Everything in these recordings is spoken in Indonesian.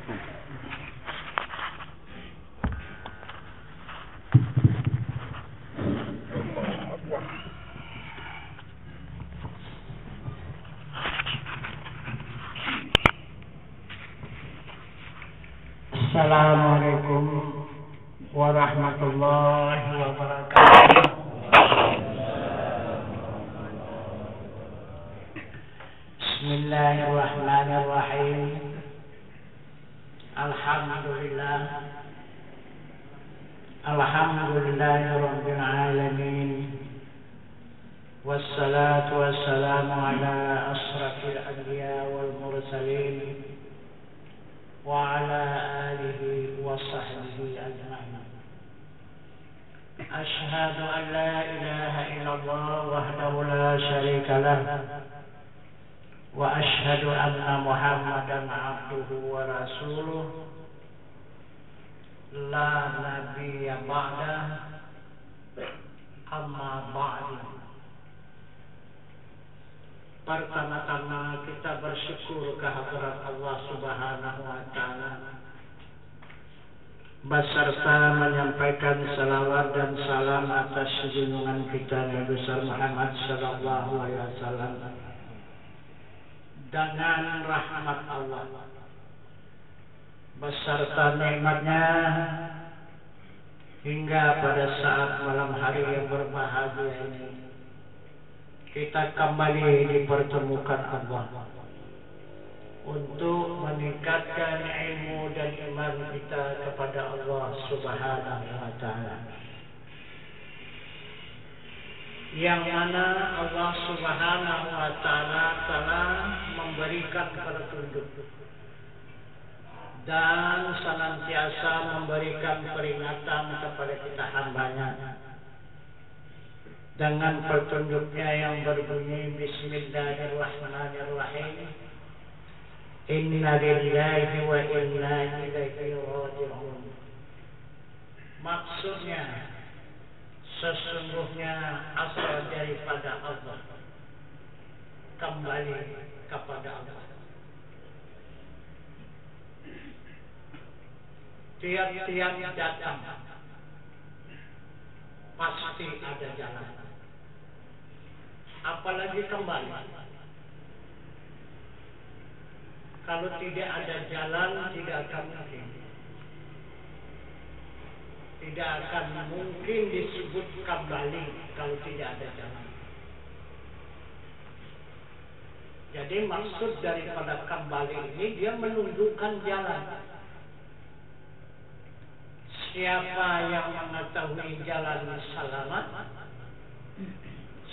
Assalamualaikum warahmatullahi wabarakatuh. Bismillahirrahmanirrahim. Alhamdulillah. Alhamdulillahirabbil alamin. Wassalatu wassalamu ala asrafil anbiya wal mursalin wa ala alihi wa sahbihi ajma'in. Ashhadu an la ilaha illallah wahdahu la syarika lah wa ashhadu anna Muhammadan abduhu wa rasuluh la nabiyya ba'da amma ba'du. Pertama-tama kita bersyukur kehadirat Allah Subhanahu wa taala beserta menyampaikan salawat dan salam atas junjungan kita Nabi besar Muhammad sallallahu alaihi wasallam dengan rahmat Allah beserta nikmatnya hingga pada saat malam hari yang berbahagia ini kita kembali dipertemukan Allah untuk meningkatkan ilmu dan iman kita kepada Allah Subhanahu wa taala. Yang mana Allah Subhanahu wa taala telah memberikan petunjuk dan senantiasa memberikan peringatan kepada kita hamba-Nya dengan petunjuknya yang berbunyi Bismillahirrahmanirrahim. Inna lillahi wa inna ilaihi raji'un. Maksudnya sesungguhnya asal daripada Allah, kembali kepada Allah. Tiap-tiap datang pasti ada jalan. Apalagi kembali. Kalau tidak ada jalan, tidak akan mungkin. Tidak akan mungkin disebut kembali kalau tidak ada jalan. Jadi maksud daripada kembali ini dia menunjukkan jalan. Siapa yang mengetahui jalan selamat,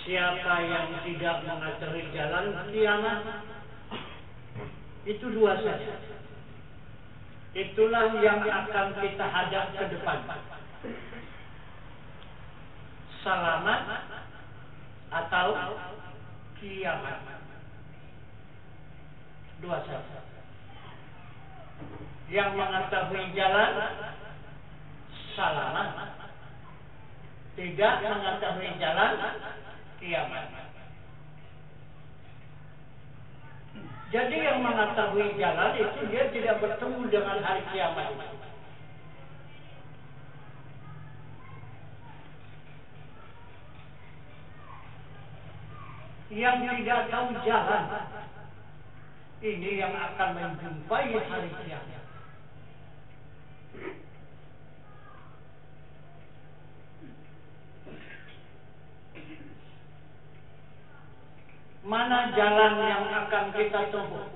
siapa yang tidak mengetahui jalan kiamat, itu dua saja. Itulah yang akan kita hadap ke depan. Selamat atau kiamat. Dua saja. Yang mengetahui jalan selamat, tidak mengetahui jalan kiamat. Jadi yang mengetahui jalan itu dia tidak bertemu dengan hari kiamat. Yang tidak tahu jalan ini yang akan menjumpai hari kiamat. Mana jalan yang akan kita tempuh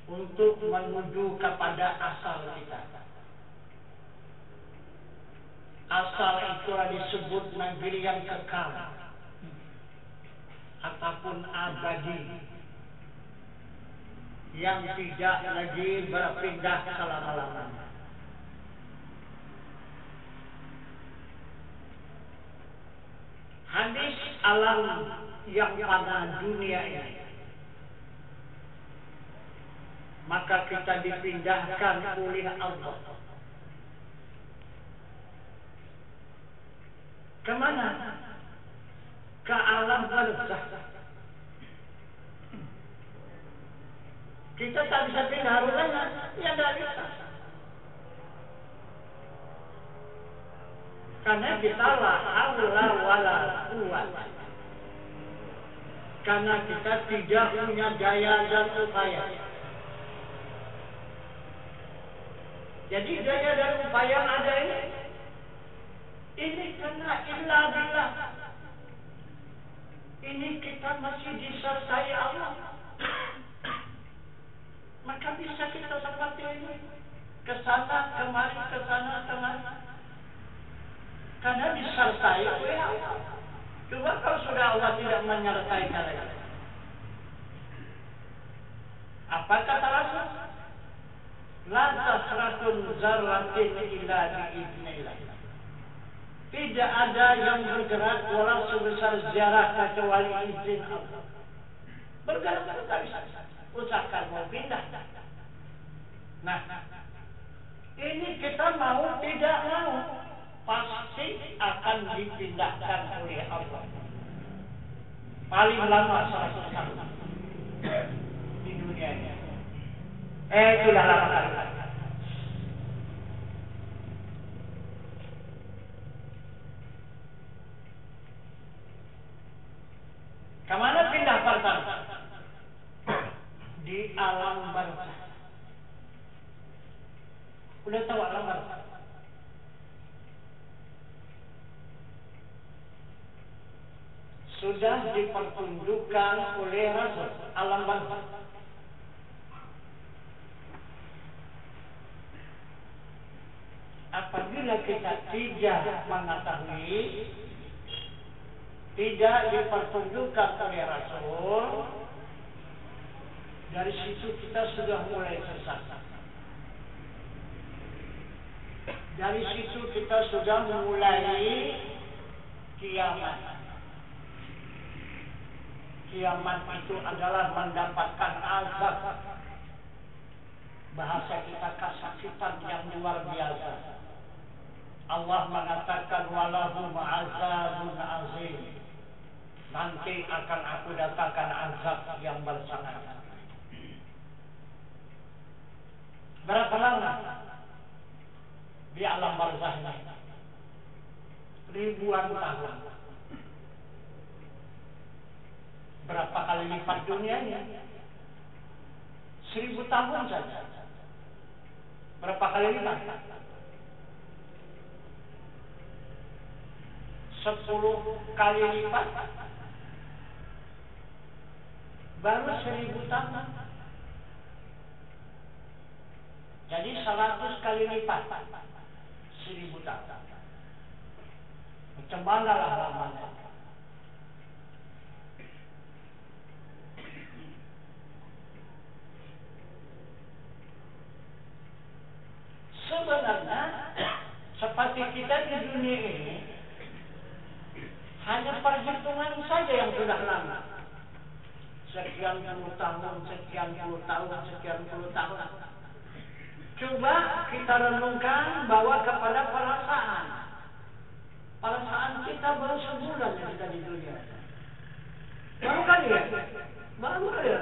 untuk menuju kepada asal kita? Asal itulah disebut negeri yang kekal ataupun abadi, yang tidak lagi berpindah selama-lamanya. Hadis alam yang pada dunia ini, maka kita dipindahkan oleh Allah. Kemana? Ke alam barzakh. Kita tak bisa pindah rumahnya, ya tidak bisa. Karena kita la haula wala quwwata. Karena kita tidak punya daya dan upaya. Jadi daya dan upaya yang ada ini karena illa billah. Ini kita masih disertai Allah. Maka bisa kita seperti ini. Kesana kemari, kesana kemari. Karena disertai oleh Allah. Coba kalau sudah Allah tidak menyertai kalian. Apa kata Rasul? La tasratun zarratin illa biiznillah. Tidak ada yang bergerak walau sebesar zarah kecuali izin Allah. Bergerak tidak bisa. Usahakan mau pindah. Nah, ini kita mau tidak mau pasti akan dipindahkan oleh Allah. Paling lama 100 tahun di dunia ini. Sudah lama kali. Kemana pindah pertama? Di alam barzah. Udah tahu alam barzah? Sudah dipertunjukkan oleh Rasul alam barzah. Apabila kita tidak mengetahui, tidak dipertunjukkan oleh Rasul, dari situ kita sudah mulai sesat. Dari situ kita sudah mulai kiamat. Kiamat itu adalah mendapatkan azab. Bahasa kita kesakitan yang luar biasa. Allah mengatakan walahu ma'azabun azim. Nanti akan aku datangkan azab yang bersangat. Berapa lama di alam barzah ini? Ribuan tahun. Berapa kali lipat dunia ini? 1000 tahun saja. Berapa kali lipat? 10 kali lipat. Baru 1000 tahun. Jadi 100 kali lipat 1000 tahun. Macam mana lah lamanya? Sebenarnya seperti kita di dunia ini hanya perhitungan saja yang sudah lama. Sekian puluh tahun, sekian puluh tahun, sekian puluh tahun. Coba kita renungkan bahwa kepada perasaan. Perasaan kita baru sebulan yang kita di dunia. Baru kali ya? Baru kali ya?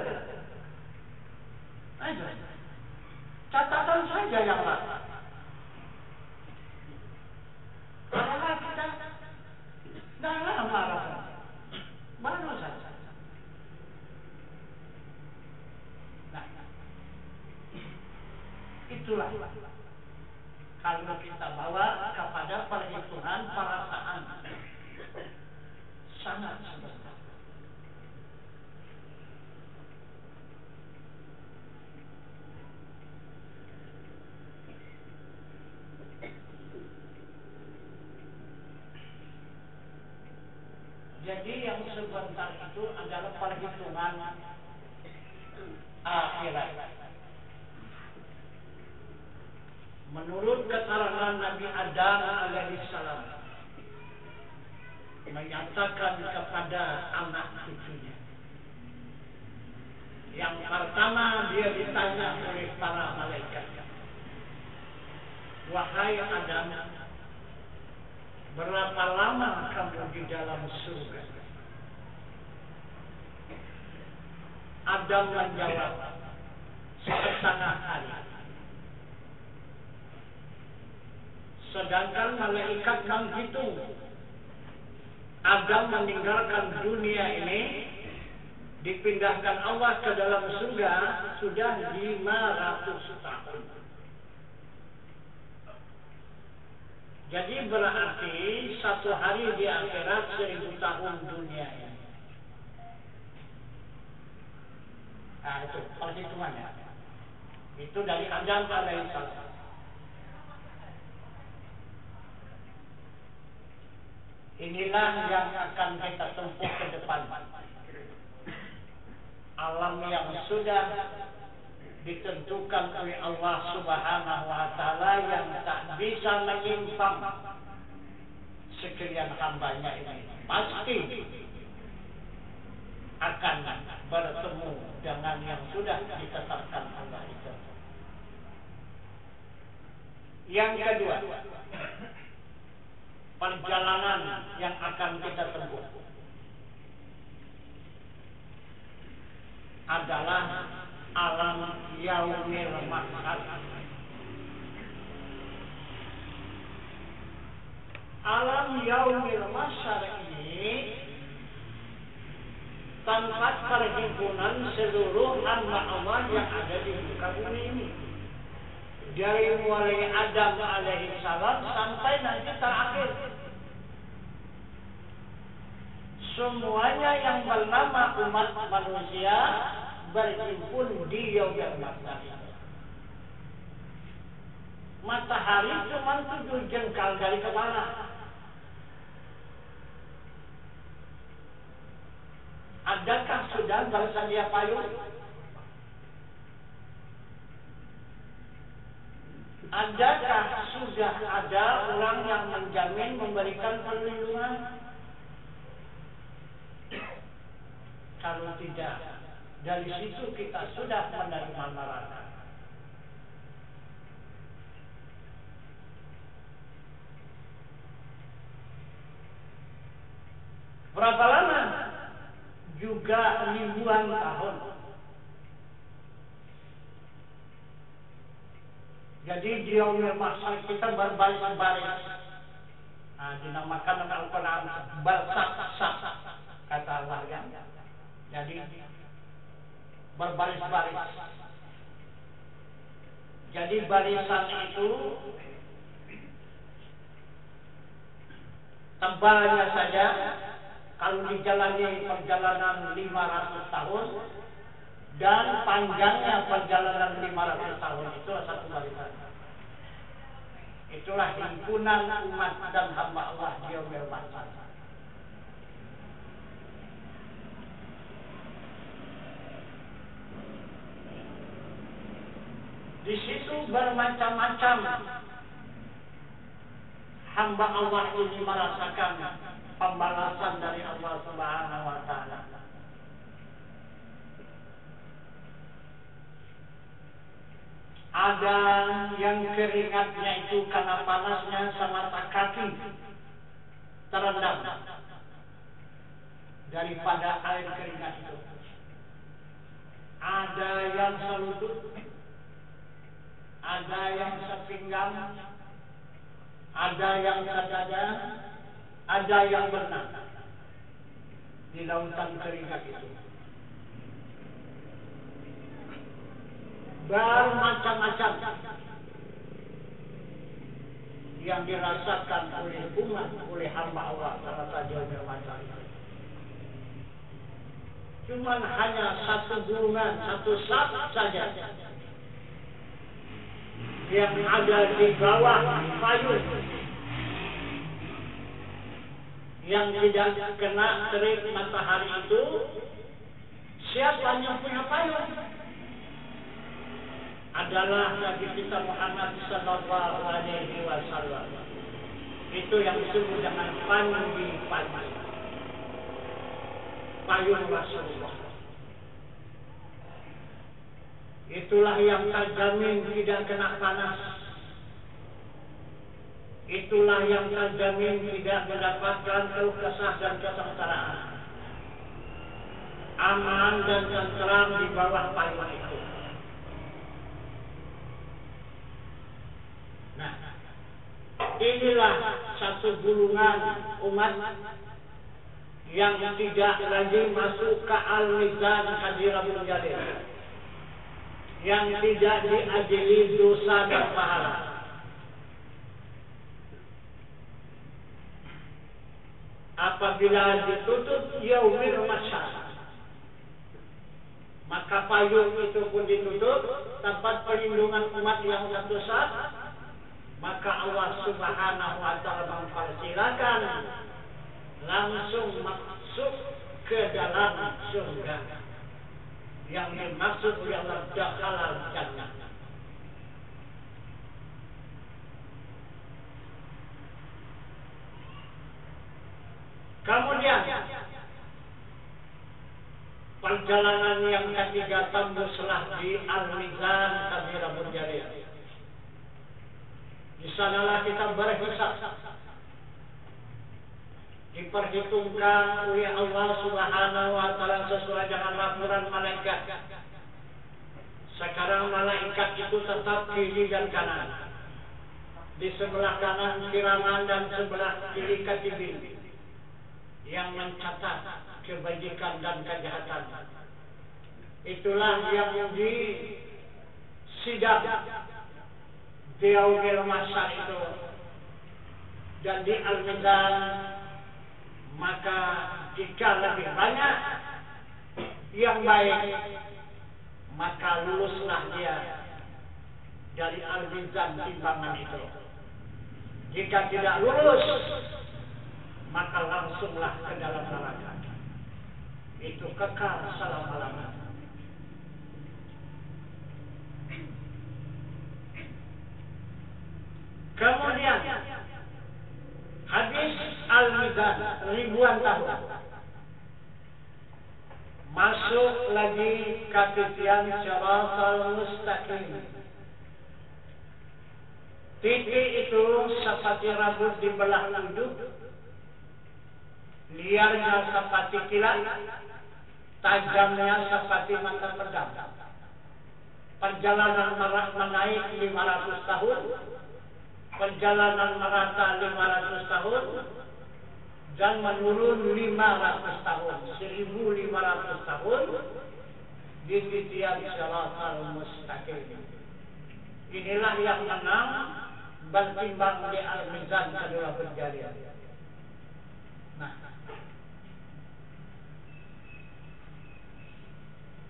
Ayo. Catatan saja yang lama. Karena kita dah lama rasanya. Baru saja. Nah, itulah kalau kita bawa kepada perhitungan perasaan sangat sebentar. Jadi yang sebentar itu adalah perhitungan akhirat. Menurut keterangan Nabi Adam alaihissalam menyatakan kepada anak cucunya. Yang pertama dia ditanya oleh para malaikat. Wahai Adam, berapa lama kamu di dalam surga? Adam menjawab, setengah hari. Sedangkan malaikat menghitung Adam meninggalkan dunia ini, dipindahkan Allah ke dalam surga sudah 500 tahun. Jadi berarti satu hari di akhirat 1000 tahun dunia ini. Nah itu perhitungannya. Itu dari Adam alaihissalam. Inilah yang akan kita tempuh ke depan. Alam yang sudah ditentukan oleh Allah Subhanahu wa taala yang tak bisa menyimpang sekalian hambanya ini pasti akan bertemu dengan yang sudah ditetapkan Allah itu. Yang kedua, perjalanan yang akan kita tempuh adalah alam yaumil mahsyar. Alam yaumil mahsyar ini tempat perhimpunan seluruh hamba Allah yang ada di muka bumi ini. Dari mulai Adam alaihissalam sampai nanti terakhir. Semuanya yang bernama umat manusia berhimpun di yaumil mahsyar. Matahari cuma 7 jengkal dari kepala. Adakah sudah bersedia payung? Adakah sudah ada orang yang menjamin memberikan perlindungan? Kalau tidak, dari situ kita sudah menerima neraka. Berapa lama? Juga ribuan tahun. Jadi di yaumil mahsyar kita berbaris-baris. Nah, dinamakan Al-Quran bersak-sak, kata Allah kan. Jadi berbaris-baris. Jadi barisan itu tebalnya saja kalau dijalani perjalanan 500 tahun dan panjangnya perjalanan 500 tahun itu satu barisan. Itulah himpunan umat dan hamba Allah di yaumil mahsyar. Di situ bermacam-macam hamba Allah ini merasakan pembalasan dari Allah Subhanahu wa taala. Ada yang keringatnya itu karena panasnya semata kaki terendam daripada air keringat itu. Ada yang selutut, ada yang sepinggang, ada yang sedada, ada yang berenang di lautan keringat itu. Bermacam-macam yang dirasakan oleh umat, oleh hamba Allah pada yaumil mahsyar itu. Cuma hanya satu gulungan, satu saf saja yang ada di bawah payung yang tidak kena terik matahari itu. Siapa yang punya payung? Adalah Nabi kita Muhammad sallallahu alaihi wasallam. Itu yang disebut dengan payung, payung Rasulullah. Itulah yang terjamin tidak kena panas. Itulah yang terjamin tidak mendapatkan keluh kesah dan kesengsaraan. Aman dan tenteram di bawah payung itu. inilah satu gulungan umat yang tidak lagi masuk ke al-mizan hadirul jalil, yang tidak diadili dosa dan pahala. Apabila ditutup yaumil masyar, maka payung itu pun ditutup, tempat perlindungan umat yang berdosa, maka Allah Subhanahu wa taala mempersilakan langsung masuk ke dalam surga yang dimaksud oleh Allah dakhalal jannah. Kemudian perjalanan yang ketiga tembuslah di Al-Mizan Kabirul Jalil. Di sanalah kita berhisab, diperhitungkan oleh Allah Subhanahu wa taala sesuai dengan laporan malaikat. Sekarang malaikat itu tetap kiri dan kanan. Di sebelah kanan kiraman dan sebelah kiri katibin yang mencatat kebajikan dan kejahatan. Itulah yang disidang di yaumil mahsyar itu, dan di Al-Mizan. Maka jika lebih banyak yang baik, maka luluslah dia dari Al-Mizan timbangan itu. Jika tidak lulus, maka langsunglah ke dalam neraka. Itu kekal selama-lamanya. Kemudian habis Al-Mizan ribuan tahun, masuk lagi katitian Shiratal Mustaqim. Titik itu seperti rambut di belah ujung, liarnya seperti kilat, tajamnya seperti mata pedang. Perjalanan menaik 500 tahun, perjalanan merata 500 tahun, dan menurun 500 tahun, 1500 tahun di titian Shiratal Mustaqim. Inilah yang menang bertimbang di Al-Mizan kedua berjalian. Nah,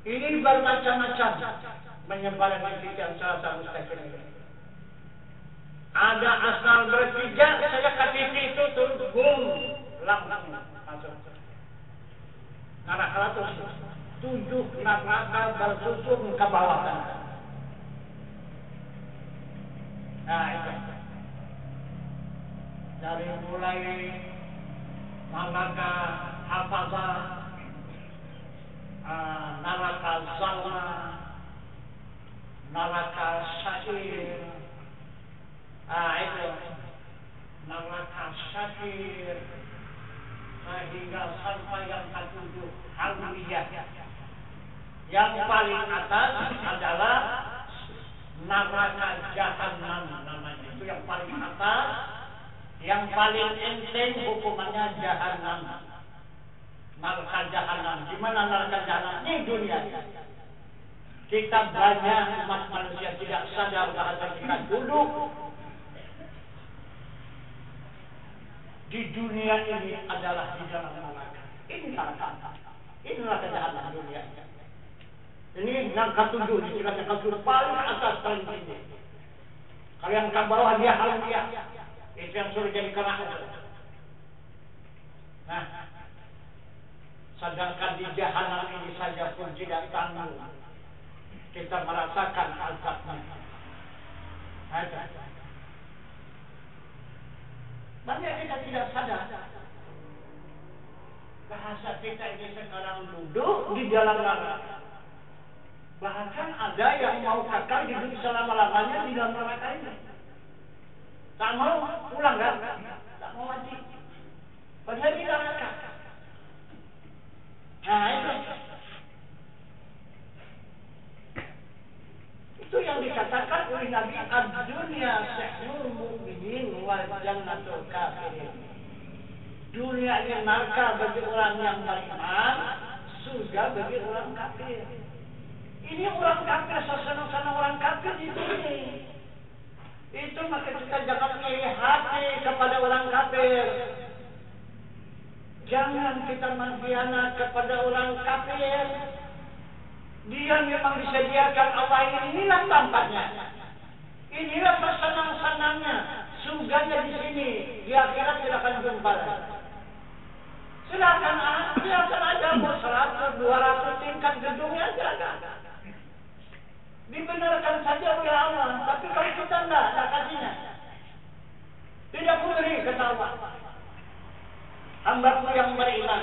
ini bermacam-macam menyebar di titian Shiratal Mustaqim ini. Ada asal bertiga, saya katiti itu turun, boom, langsung masuk neraka terus. 7 neraka bersusun ke bawah sana. Nah itu, dari mulai neraka Hafazah, neraka Zalma, neraka Syair, itu neraka Syakir, sehingga sampai yang ke-7 Hamdiyah. Yang paling atas adalah neraka Jahannam namanya. Itu yang paling atas, yang paling enteng hukumannya Jahannam. Neraka Jahannam. Di mana neraka Jahannam? Di dunia. Kita banyak umat manusia tidak sadar bahwa kita duduk di dunia ini adalah di dalam neraka. Ini neraka. Ini neraka Jahannam dunia. Ini neraka 7, dikira neraka 7 paling atas, paling tinggi. Kalau yang ke bawah dia Hamdiyah. Itu yang sudah jadi kerana. Nah, sedangkan di Jahannam ini saja pun tidak tanggung, kita merasakan azabnya. Banyak kita tidak sadar bahasa kita ini sekarang duduk di dalam neraka. Bahkan ada yang mau kekal hidup selama-lamanya di dalam neraka ini. Tak mau pulang kan? Tak mau mati. Padahal di neraka. Nah itu yang dikatakan oleh Nabi, ad-dunya sihnul mu'minin wal Dunia ini neraka bagi orang yang beriman, surga bagi orang kafir. Ini orang kafir, senang-senang orang kafir di sini. Itu maka kita jangan iri hati kepada orang kafir. Jangan kita mengkhianat kepada orang kafir. Dia memang disediakan Allah, inilah tampaknya. Inilah senang-senangnya. Surganya di sini, di akhirat tidak akan jumpa lagi. Silakan ada mau 100, 200 tingkat gedungnya silakan. Dibenarkan saja oleh Allah, tapi kalau kita tidak kasihnya. Tidak memberi kata Allah. Hambaku yang beriman,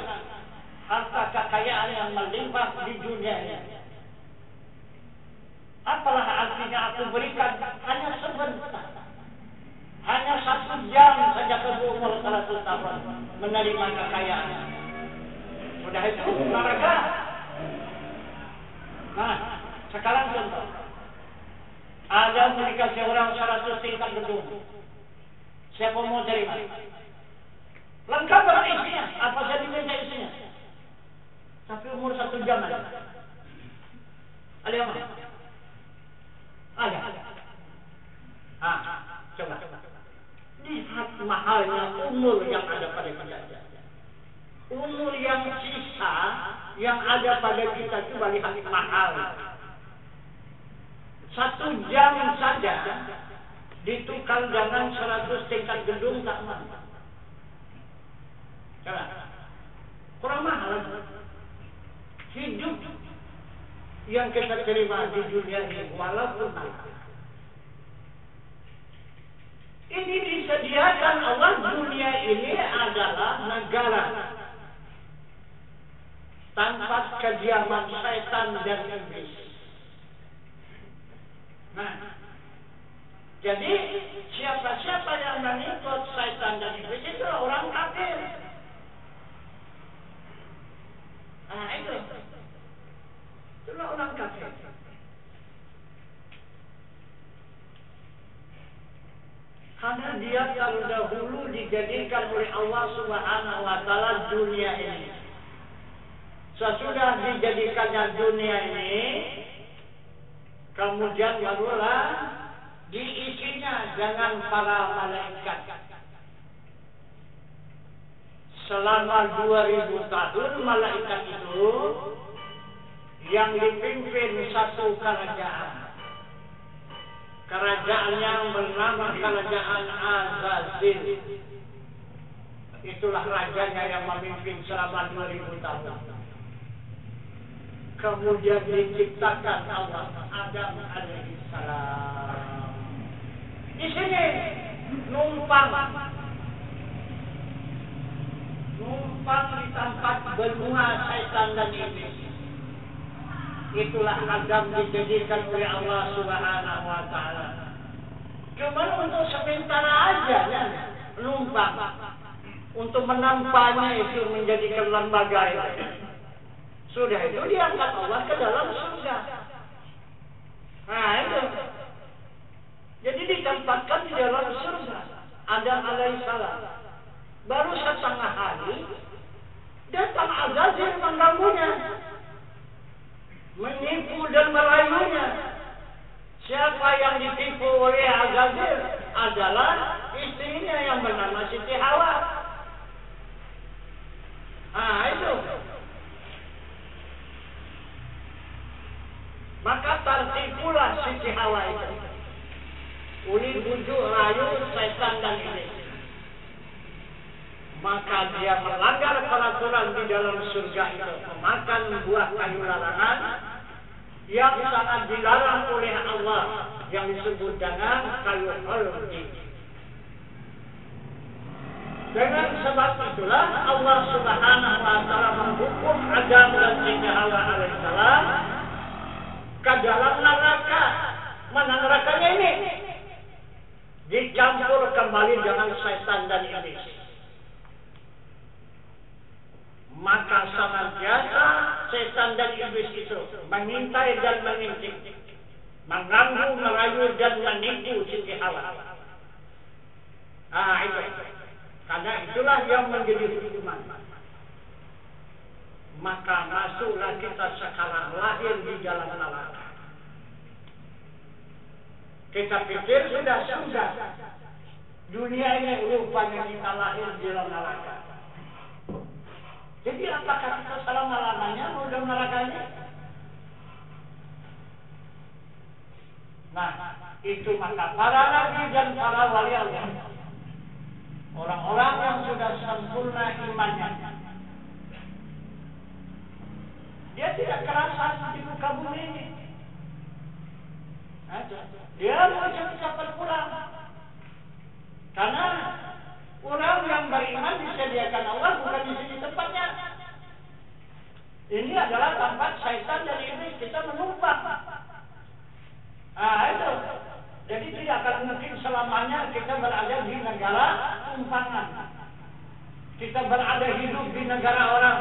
harta kekayaan yang melimpah di dunia ini. Apalah artinya aku berikan hanya sebentar. Hanya 1 jam saja ke umur 100 tahun menerima kekayaan. Sudah itu olahraga. Nah, sekarang contoh. Ada menikah seorang 100 tingkat gedung. Siapa mau terima? Lengkap dengan isinya. Apa saja diminta isinya. Tapi umur 1 jam ada. Ada yang mana? Ada. Coba. Lihat mahalnya umur yang ada pada kita. Umur yang sisa yang ada pada kita itu lihat mahal. 1 jam saja ditukar dengan 100 tingkat gedung tak mampu. Coba. Kurang mahal. Hidup yang kita terima di dunia ini walaupun mahal. Ini disediakan Allah, dunia ini adalah negara tanpa kediaman syaitan dan iblis. Nah, jadi siapa-siapa yang mengikut syaitan dan iblis itu orang kafir. Nah, itulah orang kafir. Karena dia terdahulu dijadikan oleh Allah Subhanahu wa Ta'ala dunia ini. Sesudah dijadikannya dunia ini, kemudian barulah diisinya dengan para malaikat. Selama 2000 tahun malaikat itu yang dipimpin satu kerajaan. Kerajaan yang bernama Kerajaan Azazil. Itulah rajanya yang memimpin selama 2000 tahun. Kemudian diciptakan Allah Adam alaihissalam. Di sini numpang di tempat benua syaitan dan iblis. Itulah Adam dijadikan oleh Allah Subhanahu wa Ta'ala. Cuma untuk sementara aja ya, numpang. Untuk menampaknya itu menjadikan lembaga itu. Sudah itu diangkat Allah ke dalam surga. Nah itu. Jadi ditempatkan di dalam surga. Adam alaihissalam. Baru setengah hari datang Azazil mengganggunya. Menipu dan merayunya. Siapa yang ditipu oleh Azazil adalah istrinya yang bernama Siti Hawa. Nah itu. Maka tertipulah Siti Hawa itu. Uli bujuk rayu setan dan iblis. Maka dia melanggar peraturan di dalam surga itu, memakan buah kayu larangan yang sangat dilarang oleh Allah, yang disebut dengan kayu khuldi. Dengan sebab itulah Allah Subhanahu wa Ta'ala menghukum Adam dan Siti Hawa alaihissalam ke dalam neraka. Mana nerakanya ini? Dicampur kembali dengan setan dan iblis. Maka senantiasa setan dan iblis itu mengintai dan mengintip, mengganggu, merayu dan menipu Siti Hawa. Itu. Karena itulah yang menjadi hukuman. Maka masuklah kita sekarang lahir di dalam neraka. Kita pikir sudah. Dunia ini rupanya kita lahir di dalam neraka. Jadi apakah kita selama-lamanya mau dalam neraka ini? Nah, itu maka para nabi dan para wali Allah, orang-orang yang sudah sempurna imannya, dia tidak kerasa di muka bumi ini. Dia mau cepat pulang. Karena orang yang beriman disediakan Allah bukan di sini tempatnya. Ini adalah tempat syaitan dan iblis kita menumpang. Itu. Jadi tidak akan mungkin selamanya kita berada di negara tumpangan. Kita berada hidup di negara orang.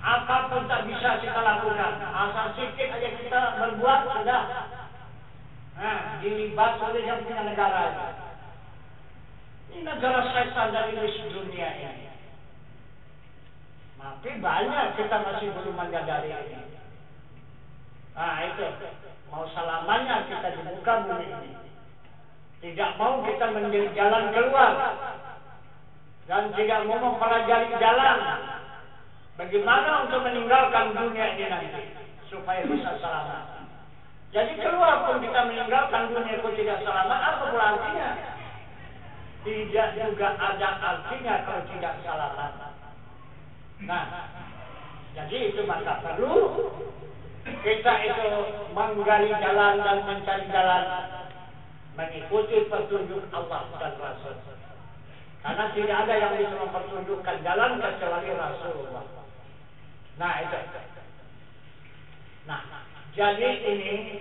Apapun tak bisa kita lakukan. Asal sedikit aja kita berbuat sudah. Dilibas oleh yang punya negara itu. Ini negara syaitan dan iblis dunia ini. Tapi banyak kita masih belum menyadari ini. Itu. Mau selamanya kita di muka bumi ini. Tidak mau kita menjadi jalan keluar. Dan tidak mau mempelajari jalan. Bagaimana untuk meninggalkan dunia ini nanti. Supaya bisa selamat. Jadi keluar pun kita meninggalkan dunia itu tidak selamat. Apa pula artinya? Tidak juga ada artinya kalau tidak selamat. Nah, jadi itu maka perlu kita itu menggali jalan dan mencari jalan mengikuti petunjuk Allah dan Rasul. Karena tidak ada yang bisa mempertunjukkan jalan kecuali Rasulullah. Nah itu. Nah, jadi ini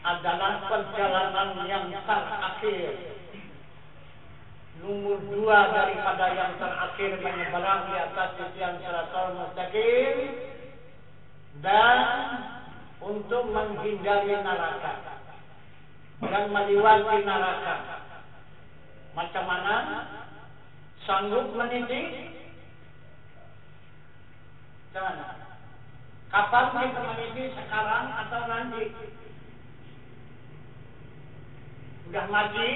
adalah perjalanan yang terakhir. Nomor 2 daripada yang terakhir menyeberang di atas titian Siratal Mustaqim dan untuk menghindari neraka dan melewati neraka. Macam mana? Sanggup meniti? Macam mana? Kapan kita meniti? Sekarang atau nanti? Sudah mati?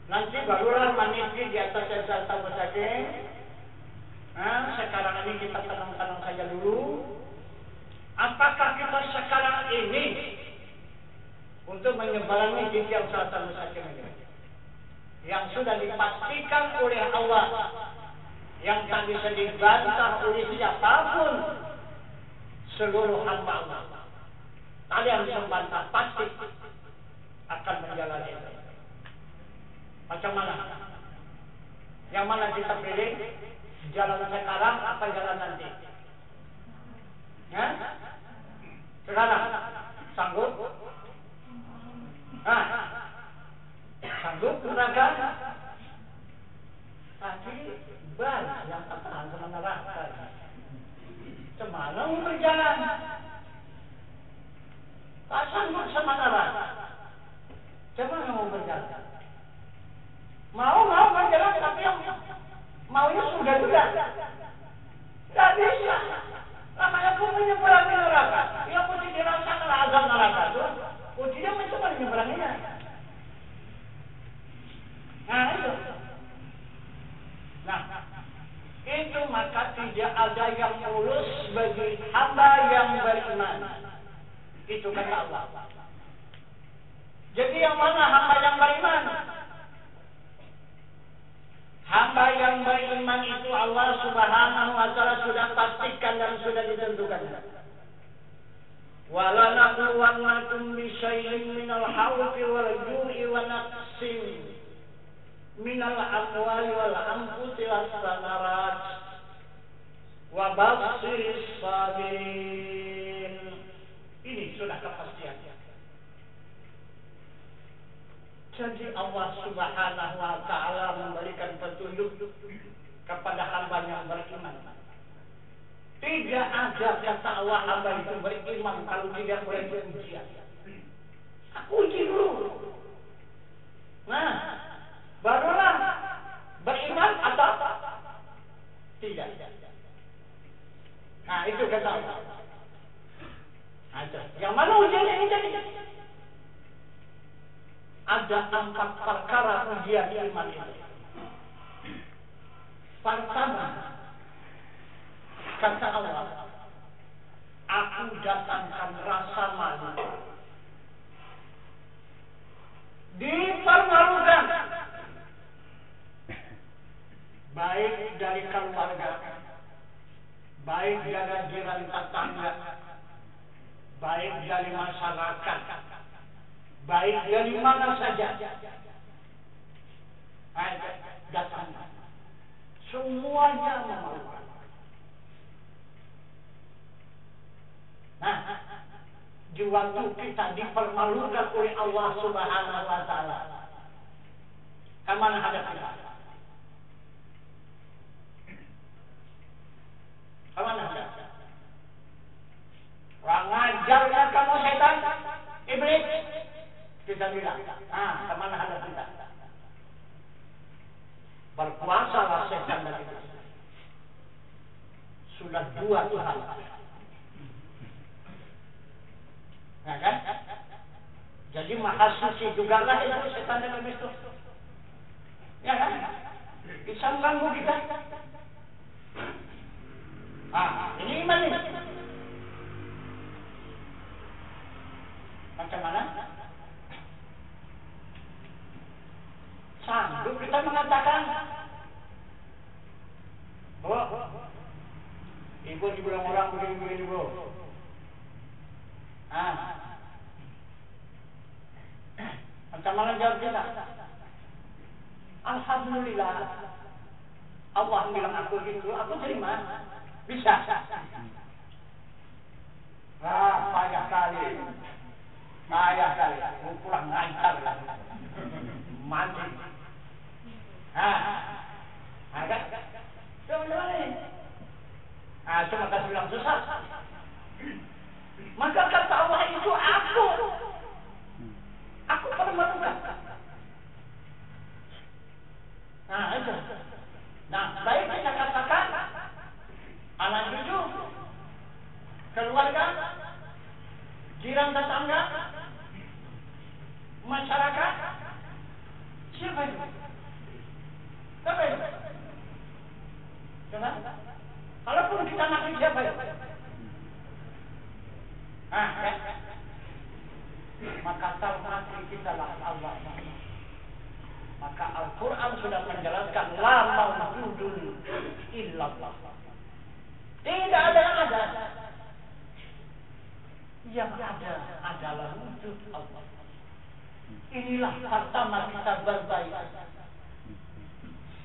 Nanti barulah meniti di atas Siratal Mustaqim. Sekarang ini kita tenang-tenang saja dulu. Apakah kita sekarang ini untuk menyeberangi titian Siratal Mustaqim ini yang sudah dipastikan oleh Allah, yang tak bisa dibantah oleh siapapun seluruh hamba Allah. Kalian membantah pasti akan menjalani itu. Macam mana? Yang mana kita pilih? Jalan sekarang apa jalan nanti? Sekarang sanggup? Sanggup neraka? Tapi banyak yang tahan sama neraka. Cemana mau berjalan? Tak sanggup sama neraka. Cemana mau berjalan? Mau berjalan tapi yang maunya sudah juga. Tidak bisa. Namanya pun menyeberangi neraka. Yang mesti dirasakan azab neraka itu. Dia mencoba menyeberanginya. Nah itu. Nah itu maka tidak ada yang mulus bagi hamba yang beriman. Itu kata Allah. Jadi yang mana hamba yang beriman? Hamba yang beriman itu Allah Subhanahu wa ta'ala sudah pastikan dan sudah ditentukan. Wala nabluwannakum bisyai'in minal khawfi wal ju'i wa naqsin minal amwali wal anfusi was samarat wa basyirish sabirin. Ini sudah kepastian. Jadi Allah Subhanahu wa ta'ala memberikan petunjuk kepada hamba yang beriman. Tidak ada kata Allah hamba itu beriman kalau tidak boleh berujian. Aku uji dulu. Nah, barulah beriman atau tidak. Nah, itu kata Allah. Nah, yang mana ujian ini jadi? Ada 4 perkara ujian iman itu. Pertama, kata Allah, aku datangkan rasa malu. Dipermalukan. Baik dari keluarga, baik dari jiran tetangga, baik dari masyarakat, baik dari mana saja. Datang. Semuanya memalukan. Nah, di waktu kita dipermalukan oleh Allah Subhanahu wa Ta'ala, kemana hadap kita? Kemana hadap? Orang ngajarnya kamu setan, iblis. Kita bilang, kemana hadap kita? Berkuasalah setan dan iblis. Sudah 2 Tuhan. Nah kan? Jadi maha suci juga lah itu setan dan iblis itu. Ya kan? Bisa mengganggu kita. Ini iman ini. Macam mana? Sanggup kita mengatakan, Bu, ibu dibilang orang begini-begini, Bu. Macam mana jawab kita? Alhamdulillah, Allah bilang aku gitu, aku terima. Bisa. Payah kali. Aku kurang lancar lah. Mati. Ada. Coba ini. Cuma kasih bilang susah. Maka kata Allah itu aku permalukan. Itu. Nah, baik kita katakan anak cucu, keluarga, jiran tetangga, masyarakat. Siapa itu? Siapa itu? Coba. Kalaupun kita nakik siapa itu? Maka tahu kita lah Allah. Maka Al-Quran sudah menjelaskan la mawjudun illallah. Tidak ada yang ada. Yang ada adalah wujud Allah. Inilah pertama kita berbaik.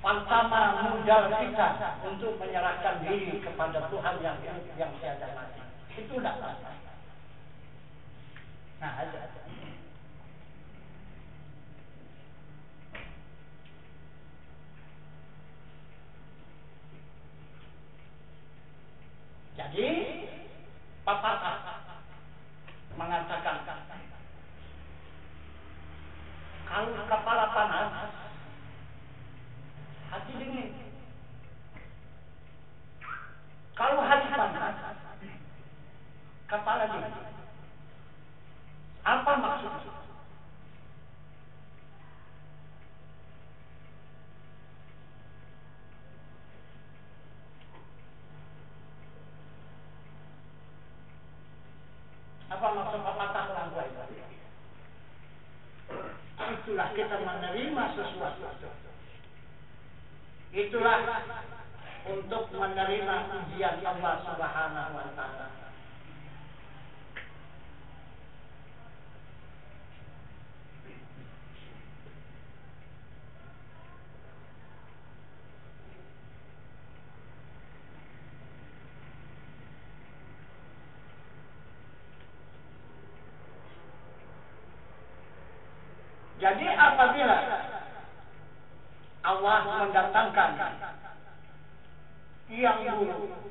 Pertama modal kita untuk menyerahkan diri kepada Tuhan yang tiada mati. Itulah apa. Ada. Jadi, pepatah mengatakan, kalau kepala panas, hati dingin. Kalau hati panas, kepala dingin. Apa maksudnya? Apa maksud pepatah orang tua itu? Itulah kita menerima sesuatu. Itulah untuk menerima ujian Allah Subhanahu wa Ta'ala. Jadi apabila Allah mendatangkan yang buruk,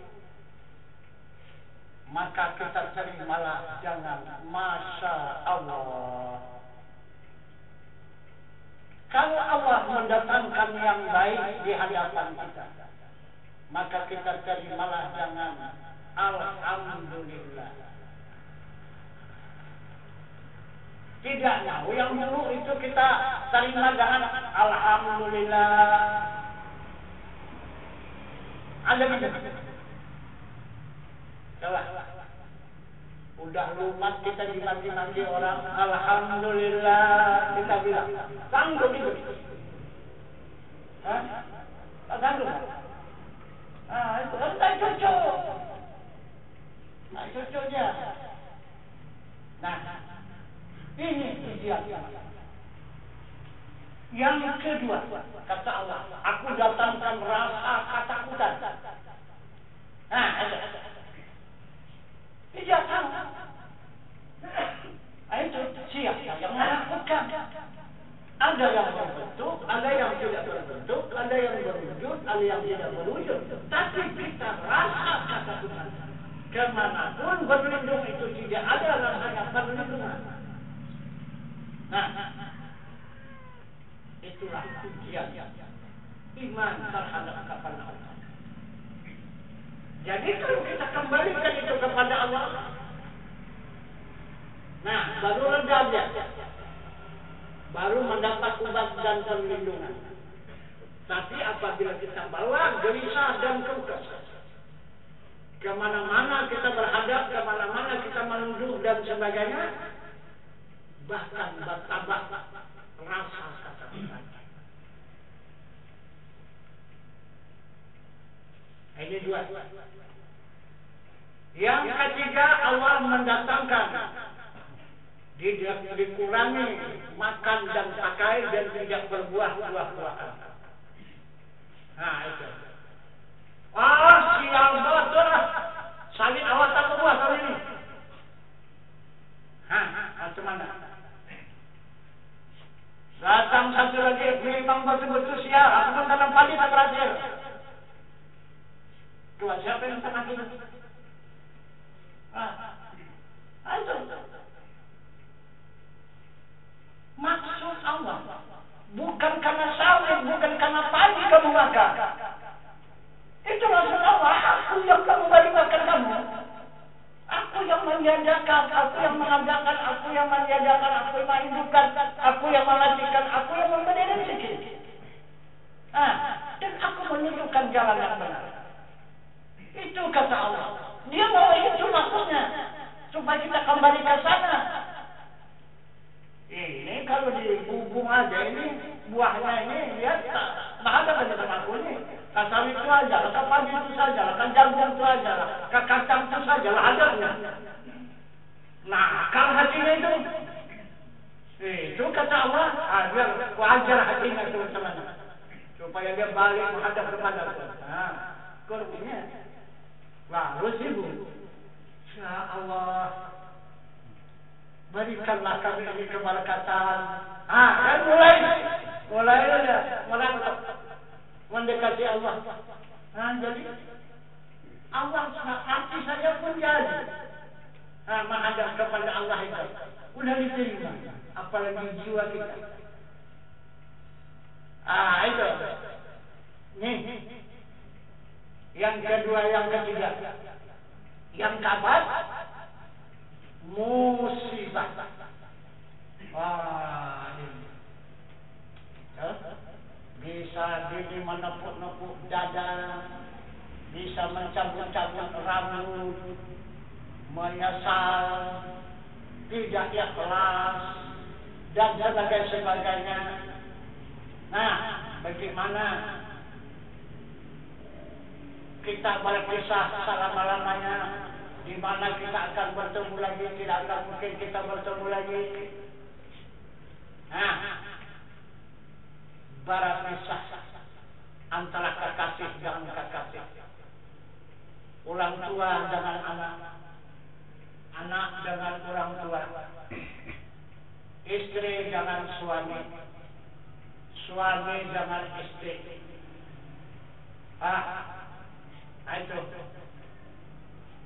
maka kita terimalah jangan Masya Allah. Kalau Allah mendatangkan yang baik di hadapan kita, maka kita terimalah dengan alhamdulillah. Tidak mau yang dulu itu kita terima dengan alhamdulillah. Ada gitu. Coba. Udah lumat kita dimaki-maki orang, alhamdulillah kita bilang. Sanggup itu. Hah? Tak sanggup. Itu tak cocok. Tak cocoknya. Nah, ini ujian. Yang kedua, kata Allah, aku datangkan rasa ketakutan. Nah, tidak tahu. Itu siapa yang menakutkan? Ada yang berbentuk, ada yang tidak berbentuk, ada yang berwujud, ada yang tidak berwujud. Tapi kita rasa ketakutan. Kemanapun berlindung itu tidak ada rasanya perlindungan. Nah, itulah ujian iman terhadap kepada Allah. Jadi kalau kita kembalikan itu kepada Allah, nah baru reda dia, baru mendapat ubat dan perlindungan. Tapi apabila kita bawa gelisah dan keukes, kemana-mana kita berhadap, kemana-mana kita menuduh dan sebagainya, bahkan bertambah rasa ketakutan. Ini dua. Yang ketiga, Allah mendatangkan dikurangi makan dan pakai dan tidak berbuah-buahan. Nah itu. Sial betul lah. Salin awas tak berbuah kali ini. Macam mana? Datang satu lagi, memang betul-betul sial. Aku pun dalam pagi tak berhasil. Tuh, siapa yang tengah itu? Itu. Maksud Allah bukan karena sawit, bukan karena padi kamu makan. Itu maksud Allah. Aku yang kamu beri makan kamu. Aku yang menjadikan, aku yang mengadakan, aku yang menjadikan, aku yang menghidupkan, aku yang mematikan, aku yang memberi rezeki. Dan aku menunjukkan jalan yang benar. Itu kata Allah. Dia mau itu maksudnya supaya kita kembali ke sana. Ini kalau dibubung aja ini buahnya ini lihat tak ada benda sama aku ini. Kasar itu aja, ke padi itu saja, ke jagung itu aja, ke kacang itu saja lah adanya. Nah, kalau hatinya itu kata Allah, biar wajar hatinya teman-teman, supaya dia balik menghadap kepada Allah. Nah, kurangnya, lalu sibuk. Ya Allah, berikanlah kami ini keberkatan. Kan mulai mendekati Allah. Jadi Allah hati saya pun jadi. Menghadap kepada Allah itu udah diterima. Apalagi jiwa kita. Itu. Nih. Yang kedua, yang ketiga. Yang keempat, musibah. Ini. Bisa diri menepuk-nepuk dada, bisa mencabut-cabut rambut, menyesal, tidak ikhlas, dan sebagainya. Nah, bagaimana kita berpisah selama-lamanya, di mana kita akan bertemu lagi, tidak akan mungkin kita bertemu lagi. Nah, berpisah antara kekasih dengan kekasih, orang tua dengan anak, anak dengan orang tua, istri dengan suami, suami dengan istri.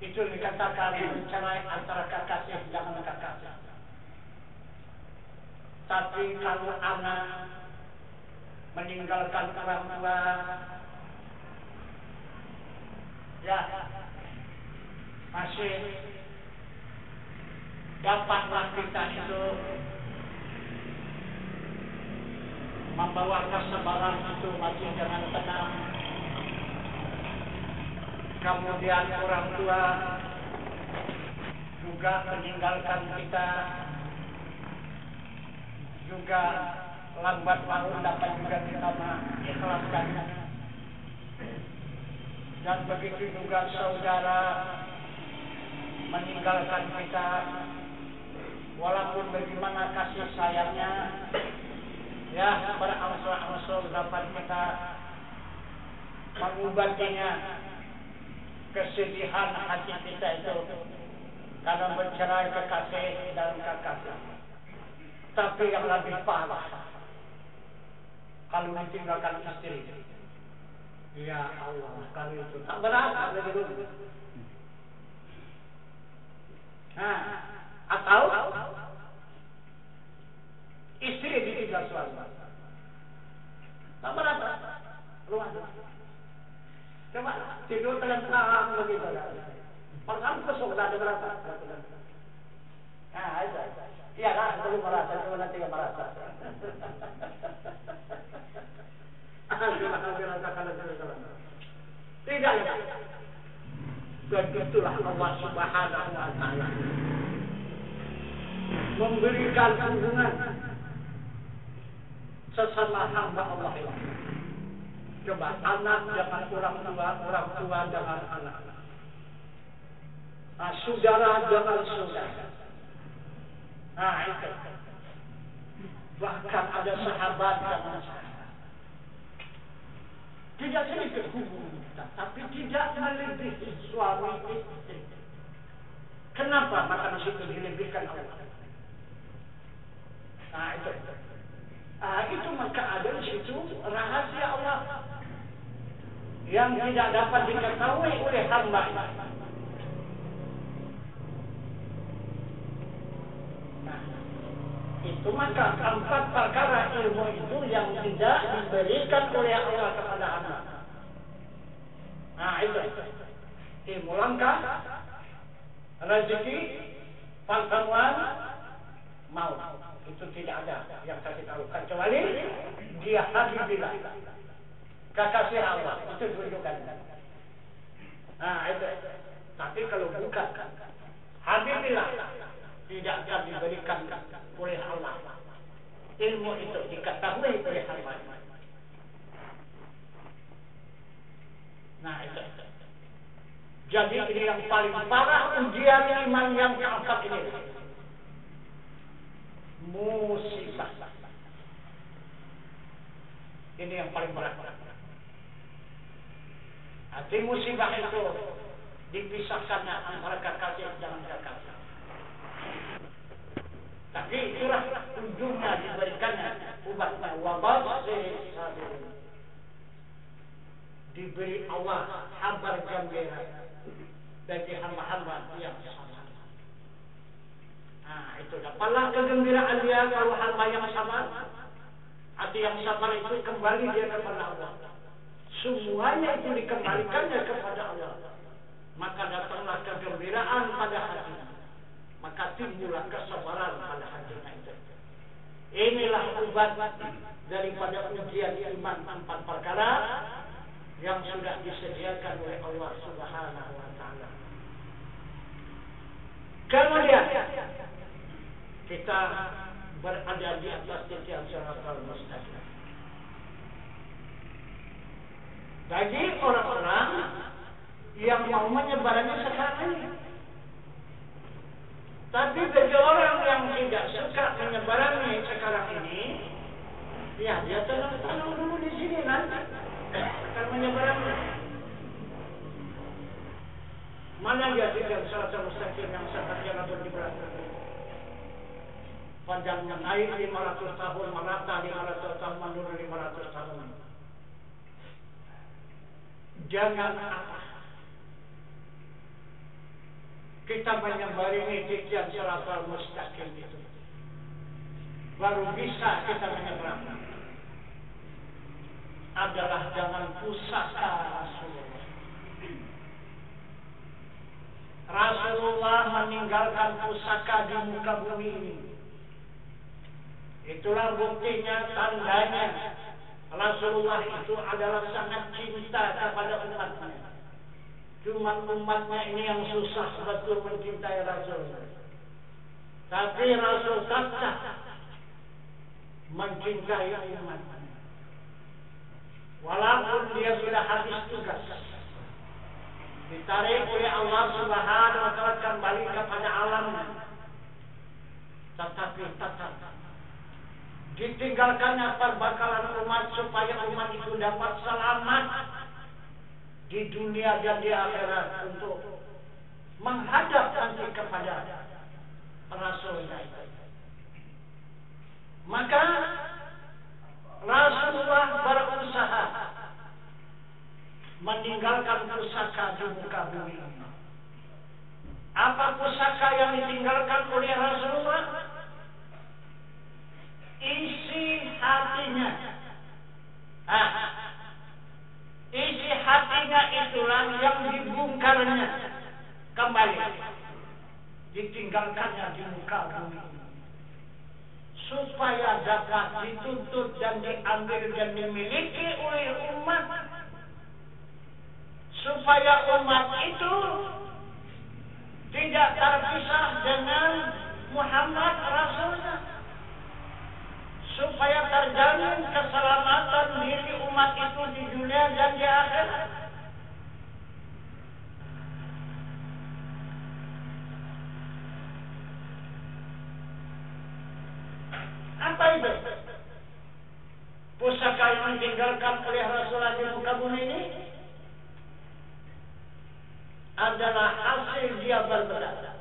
Itu dikatakan mencerai antara kekasih dengan kekasih. Tapi kalau anak meninggalkan orang tua, ya masih dapatlah kita itu membawa kesabaran itu masih dengan tenang. Kemudian orang tua juga meninggalkan kita, juga lambat laun dapat juga kita mengikhlaskan. Dan begitu juga saudara meninggalkan kita, walaupun bagaimana kasih sayangnya, ya berangsur-angsur dapat kita mengobatinya kesedihan hati kita itu karena bercerai kekasih dan kekasih. Tapi yang lebih parah kalau ditinggalkan istri. Ya Allah, kalau itu tak berat lagi dulu. Nah, atau istri ditinggal suami. Tak berat. Luar. Coba tidur terlentang begitu. Pertama besok dah ada berapa? Nah, itu. Iya kan, perlu merasa, cuma nanti nggak merasa. Tidak ya. Begitulah Allah Subhanahu wa Ta'ala memberikan hubungan sesama hamba Allah ini. Coba anak dengan orang tua dengan anak, saudara dengan saudara. Nah itu. Bahkan ada sahabat dengan sahabat. Tidak sedikit hubungan kita, tapi tidak melebihi suami istri. Kenapa? Maka di situ dilebihkan Allah. Nah itu. Itu maka ada di situ rahasia Allah yang tidak dapat diketahui oleh hamba. Itu maka 4 perkara ilmu itu yang tidak diberikan oleh Allah kepada hamba. Nah itu ilmu langkah, rezeki, pengetahuan, maut. Itu tidak ada yang saya tahu kecuali dia habibillah, kekasih Allah. Itu tunjukkan. Nah itu. Tapi kalau bukan habibillah, tidak akan diberikan oleh Allah. Ilmu itu diketahui oleh hamba. Nah itu. Jadi ini yang paling parah ujian iman yang keempat ini. Musibah. Ini yang paling berat. Arti musibah itu dipisahkannya antara kekasih dan kekasih. Tapi itulah ujungnya diberikannya ubatnya wabah sabirin. Diberi Allah kabar gembira bagi hamba-hamba yang sabar. Nah itu dapatlah kegembiraan dia kalau hamba yang sabar. Hati yang sabar itu kembali dia kepada Allah. Semuanya itu dikembalikannya kepada Allah. Maka datanglah kegembiraan pada hatinya. Maka timbullah kesabaran pada hatinya itu. Inilah obat daripada ujian iman 4 perkara yang sudah disediakan oleh Allah Subhanahu wa Ta'ala. Kemudian kita berada di atas titian siratal mustaqim. Bagi orang-orang yang mau menyebarkannya sekarang ini. Tapi bagi orang yang tidak suka menyebarkannya sekarang ini, ya dia tenang-tenang dulu di sini nanti akan menyebarkannya. Mana dia tidak siratal mustaqim yang seperti yang berdiberat. Panjangnya naik 500 tahun, merata 500 tahun, menurun 500 tahun. Jangan apa kita menyebarini titian siratal mustaqim itu, baru bisa kita menyeberang. adalah dengan pusaka Rasulullah. Rasulullah meninggalkan pusaka di muka bumi ini. Itulah buktinya, tandanya Rasulullah itu adalah sangat cinta kepada umatnya. Cuma umatnya ini yang susah betul mencintai Rasul. Tapi Rasul tetap mencintai umatnya. Walaupun dia sudah habis tugas, ditarik oleh Allah Subhanahu wa Ta'ala kembali kepada alamnya, tetapi tetap ditinggalkannya perbakalan umat supaya umat itu dapat selamat di dunia dan di akhirat untuk menghadap nanti kepada Rasulnya itu. Maka Rasulullah berusaha meninggalkan pusaka di muka bumi. Apa pusaka yang ditinggalkan oleh Rasulullah? Isi hatinya. Isi hatinya itulah yang dibongkarnya kembali, ditinggalkannya di muka bumi, supaya dapat dituntut dan diambil dan dimiliki oleh umat, supaya umat itu tidak terpisah dengan Muhammad Rasulnya, supaya terjamin keselamatan diri umat itu di dunia dan di akhirat. Apa itu? Pusaka yang ditinggalkan oleh Rasulullah di muka bumi ini adalah hasil dia berbeda.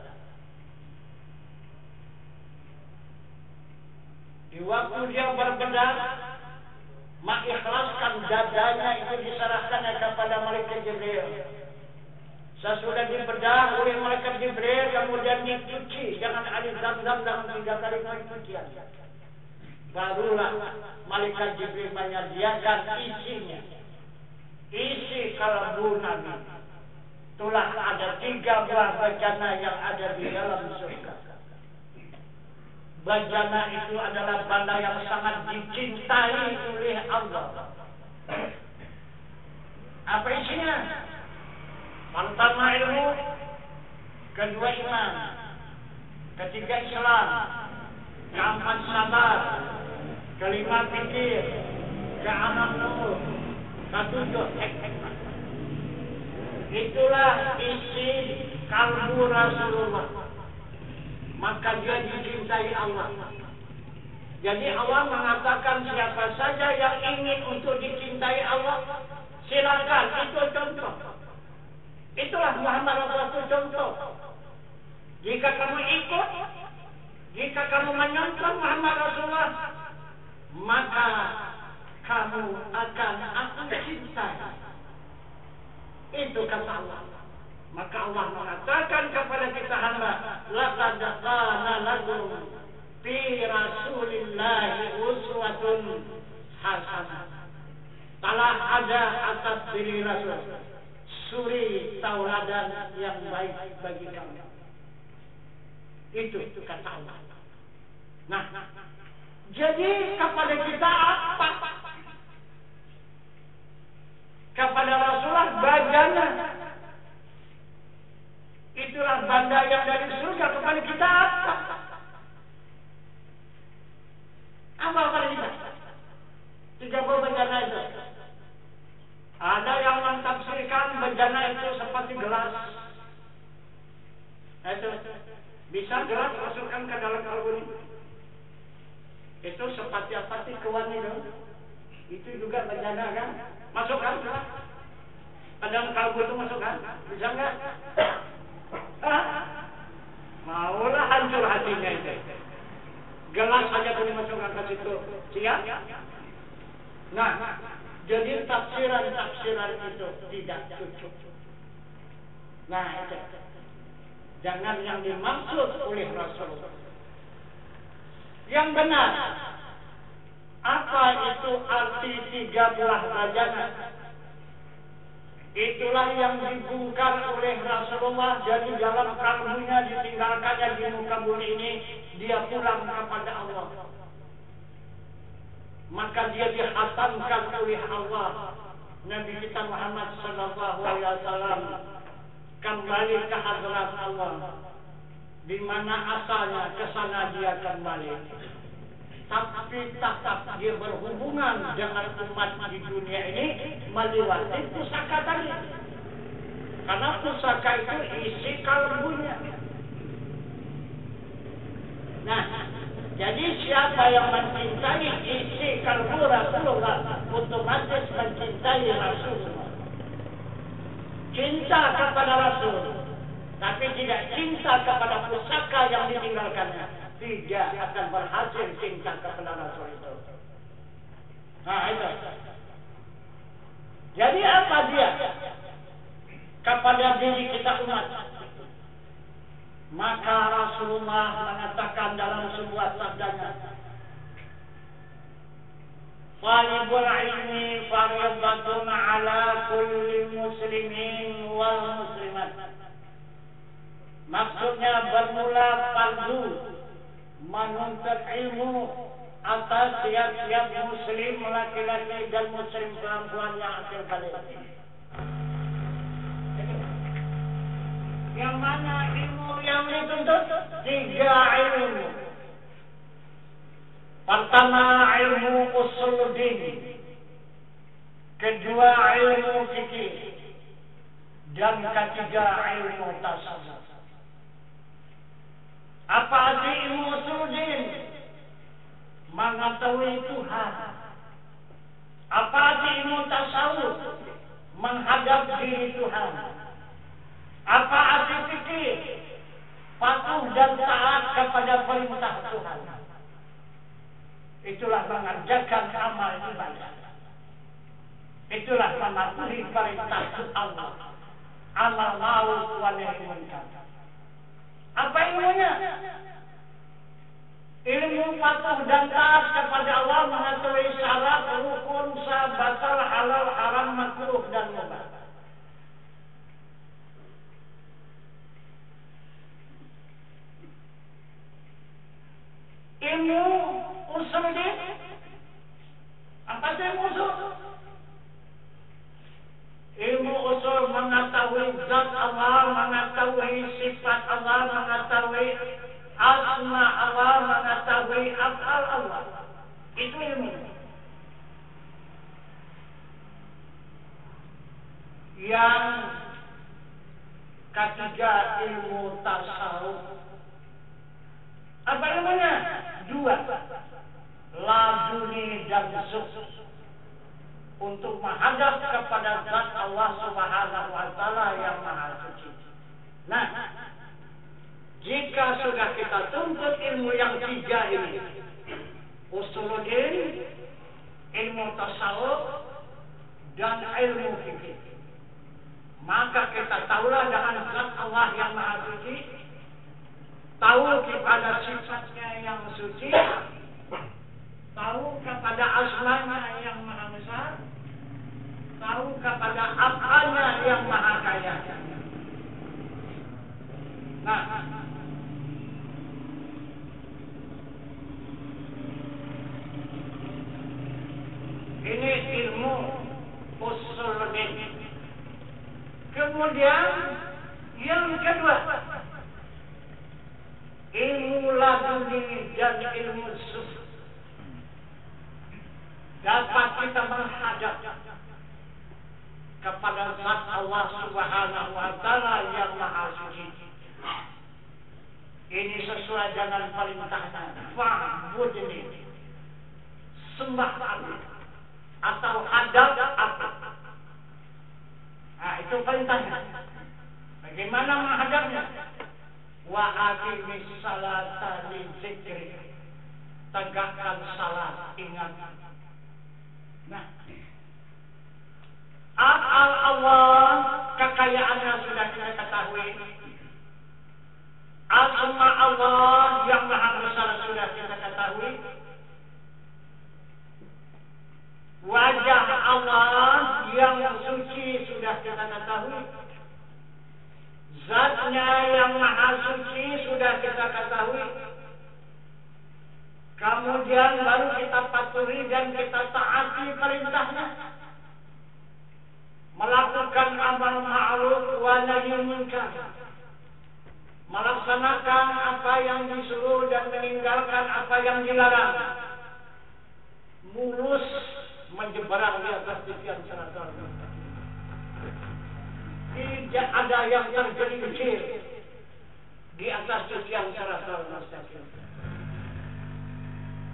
Di waktu dia berbedah, mengikhlaskan dadanya itu diserahkan kepada malaikat Jibril. Sesudah dibedah oleh malaikat Jibril, kemudian dicuci dengan air zam-zam dengan 3 kali pencucian. Barulah malaikat Jibril menyediakan isinya. Isi kalbu Nabi. Itulah ada 3 buah bejana yang ada di dalam surga. Bejana itu adalah benda yang sangat dicintai oleh Allah. Apa isinya? Pertama ilmu, kedua iman, ketiga Islam, keempat sabar, kelima fikir, keenam nur, ketujuh hikmah. Itulah isi kalbu Rasulullah. Maka dia dicintai Allah. Jadi Allah mengatakan siapa saja yang ingin untuk dicintai Allah, silakan, itu contoh. Itulah Muhammad Rasulullah itu contoh. Jika kamu ikut, jika kamu menyontoh Muhammad Rasulullah, maka kamu akan aku cintai. Itu kata Allah. Maka Allah mengatakan kepada kita hamba, laqad kana lakum fi Rasulillahi uswatun hasanah. Telah ada atas diri Rasul suri tauladan yang baik bagi kamu. Itu kata Allah. Nah, jadi kepada kita apa? Kepada Rasulullah bajana. Itulah benda yang dari surga. Kepada kita apa? Apa kepada kita? 30 bejana itu. Ada yang mentafsirkan bejana itu seperti gelas. Itu bisa gelas masukkan ke dalam kalbu ini. Itu seperti kewan itu. Itu juga bejana kan? Masukkan gelas. Ke dalam kalbu itu masukkan. Bisa enggak? Maulah hancur hatinya itu. Gelas saja boleh masukkan ke situ. Siap? Nah, jadi tafsiran itu tidak cukup. Nah, itu. Jangan yang dimaksud oleh Rasulullah. Yang benar, Apa itu arti 3 buah bajana? Itulah yang dibungkar oleh Rasulullah. Jadi dalam kalbunya ditinggalkannya di muka bumi ini, dia pulang kepada Allah. Maka dia dihatamkan oleh Allah. Nabi kita Muhammad sallallahu alaihi wasallam kembali ke hadrat Allah. Di mana asalnya, ke sana dia kembali. Tapi tetap dia berhubungan dengan umat di dunia ini melewati pusaka tadi. Karena pusaka itu isi kalbunya. Nah, jadi siapa yang mencintai isi kalbu Rasulullah, otomatis mencintai Rasulullah. Cinta kepada Rasul, tapi tidak cinta kepada pusaka yang ditinggalkannya. Tidak akan berhasil cinta kepada Rasul itu. Nah itu. Jadi apa dia? Kepada diri kita umat. Maka Rasulullah mengatakan dalam sebuah sabdanya, Talibul ilmi fardhatun ala kulli muslimin wal muslimat. Maksudnya bermula fardu menuntut ilmu atas tiap-tiap muslim laki-laki dan muslim perempuan yang akil balik. Yang mana ilmu yang dituntut? 3 ilmu. Pertama ilmu usuluddin, kedua ilmu fikih, dan ketiga ilmu tasawuf. Apa arti ilmu usuluddin? Mengetahui Tuhan. Apa arti ilmu tasawuf? Menghadap diri Tuhan. Apa arti fikih? Patuh dan taat kepada perintah Tuhan. Itulah mengerjakan amal ibadah. Itulah mematuhi perintah Allah. Amal ma'ruf wa nahi munkar. Apa ilmunya? Ilmu patuh dan taat kepada Allah, mengetahui syarat, rukun, sah, batal, halal, haram, makruh dan mubah. Ilmu usul ini apa sih ilmu usul? Ilmu usul mengetahui zat Allah, mengetahui sifat Allah, mengetahui asma Allah, mengetahui af'al Allah. Itu ilmu. Yang ketiga ilmu tasawuf. Apa ilmunya? 2. Laduni dan zuhd. Untuk menghadap kepada zat Allah Subhanahu wa Ta'ala yang Maha Suci. Nah, jika sudah kita tuntut ilmu yang 3 ini, usuluddin, ilmu tasawuf, dan ilmu fikih, maka kita tahulah dengan zat Allah yang Maha Suci, tahu kepada sifatnya yang suci, tahu kepada asmanya yang maha besar, tahu kepada apanya yang maha kaya. Nah, ini ilmu usuluddin. Kemudian yang kedua, ilmu laduni dan ilmu zuhd. Dapat kita menghadap kepada zat Allah Subhanahu wa Ta'ala yang Maha Suci. Ini sesuai dengan perintahnya. Fa'budni, sembah aku, atau hadap aku. Nah, itu perintahnya. Bagaimana menghadapnya? Wa aqimis salata li dzikri. Tegakkan salat, ingat. Nah, af'al Allah, kekayaannya sudah kita ketahui. Asma Allah yang maha besar sudah kita ketahui. Zatnya yang maha suci sudah kita ketahui. Kemudian baru kita patuhi dan kita taati perintahnya. Melakukan amal ma'ruf wa nahi munkar. Melaksanakan apa yang disuruh dan meninggalkan apa yang dilarang. Mulus menyeberang di atas titian siratal mustaqim. Tidak ada yang tergelincir di atas titian siratal mustaqim.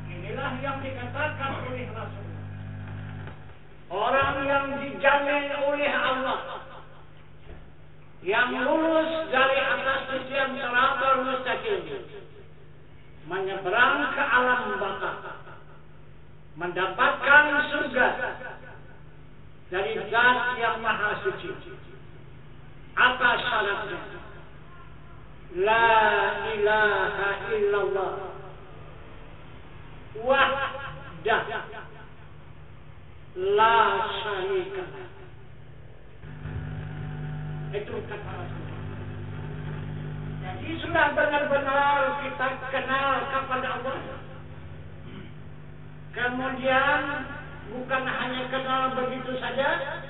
Inilah yang dikatakan oleh Rasul. Orang yang dijamin oleh Allah, yang lulus dari atas titian siratal mustaqim, menyeberang ke alam baka, mendapatkan surga dari Zat yang maha suci. Apa syaratnya? La ilaha illallah wahdah la syarika lah. Itu kata Rasulullah. Jadi sudah benar-benar kita kenal kepada Allah. Kemudian bukan hanya kenal begitu saja,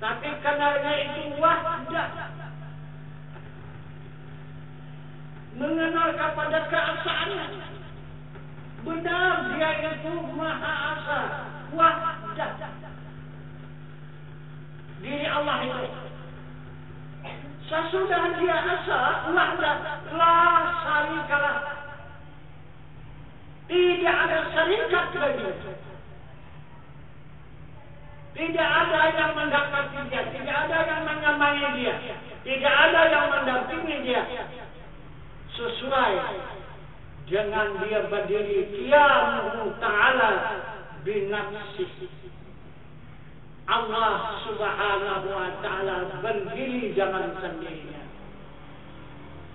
tapi kenalnya itu wahdah. Mengenal kepada keasaannya. Benar dia itu maha asa, wahdah. Diri Allah itu. Sesudah dia asa, wahdah, la syarikalah. Tidak ada syarikat lagi. Tidak ada yang mendapati dia, tidak ada yang menyamai dia, tidak ada yang mendampingi dia. Sesuai dengan dia berdiri qiyamuhu ta'ala binafsihi. Allah subhanahu wa ta'ala berdiri dengan sendirinya.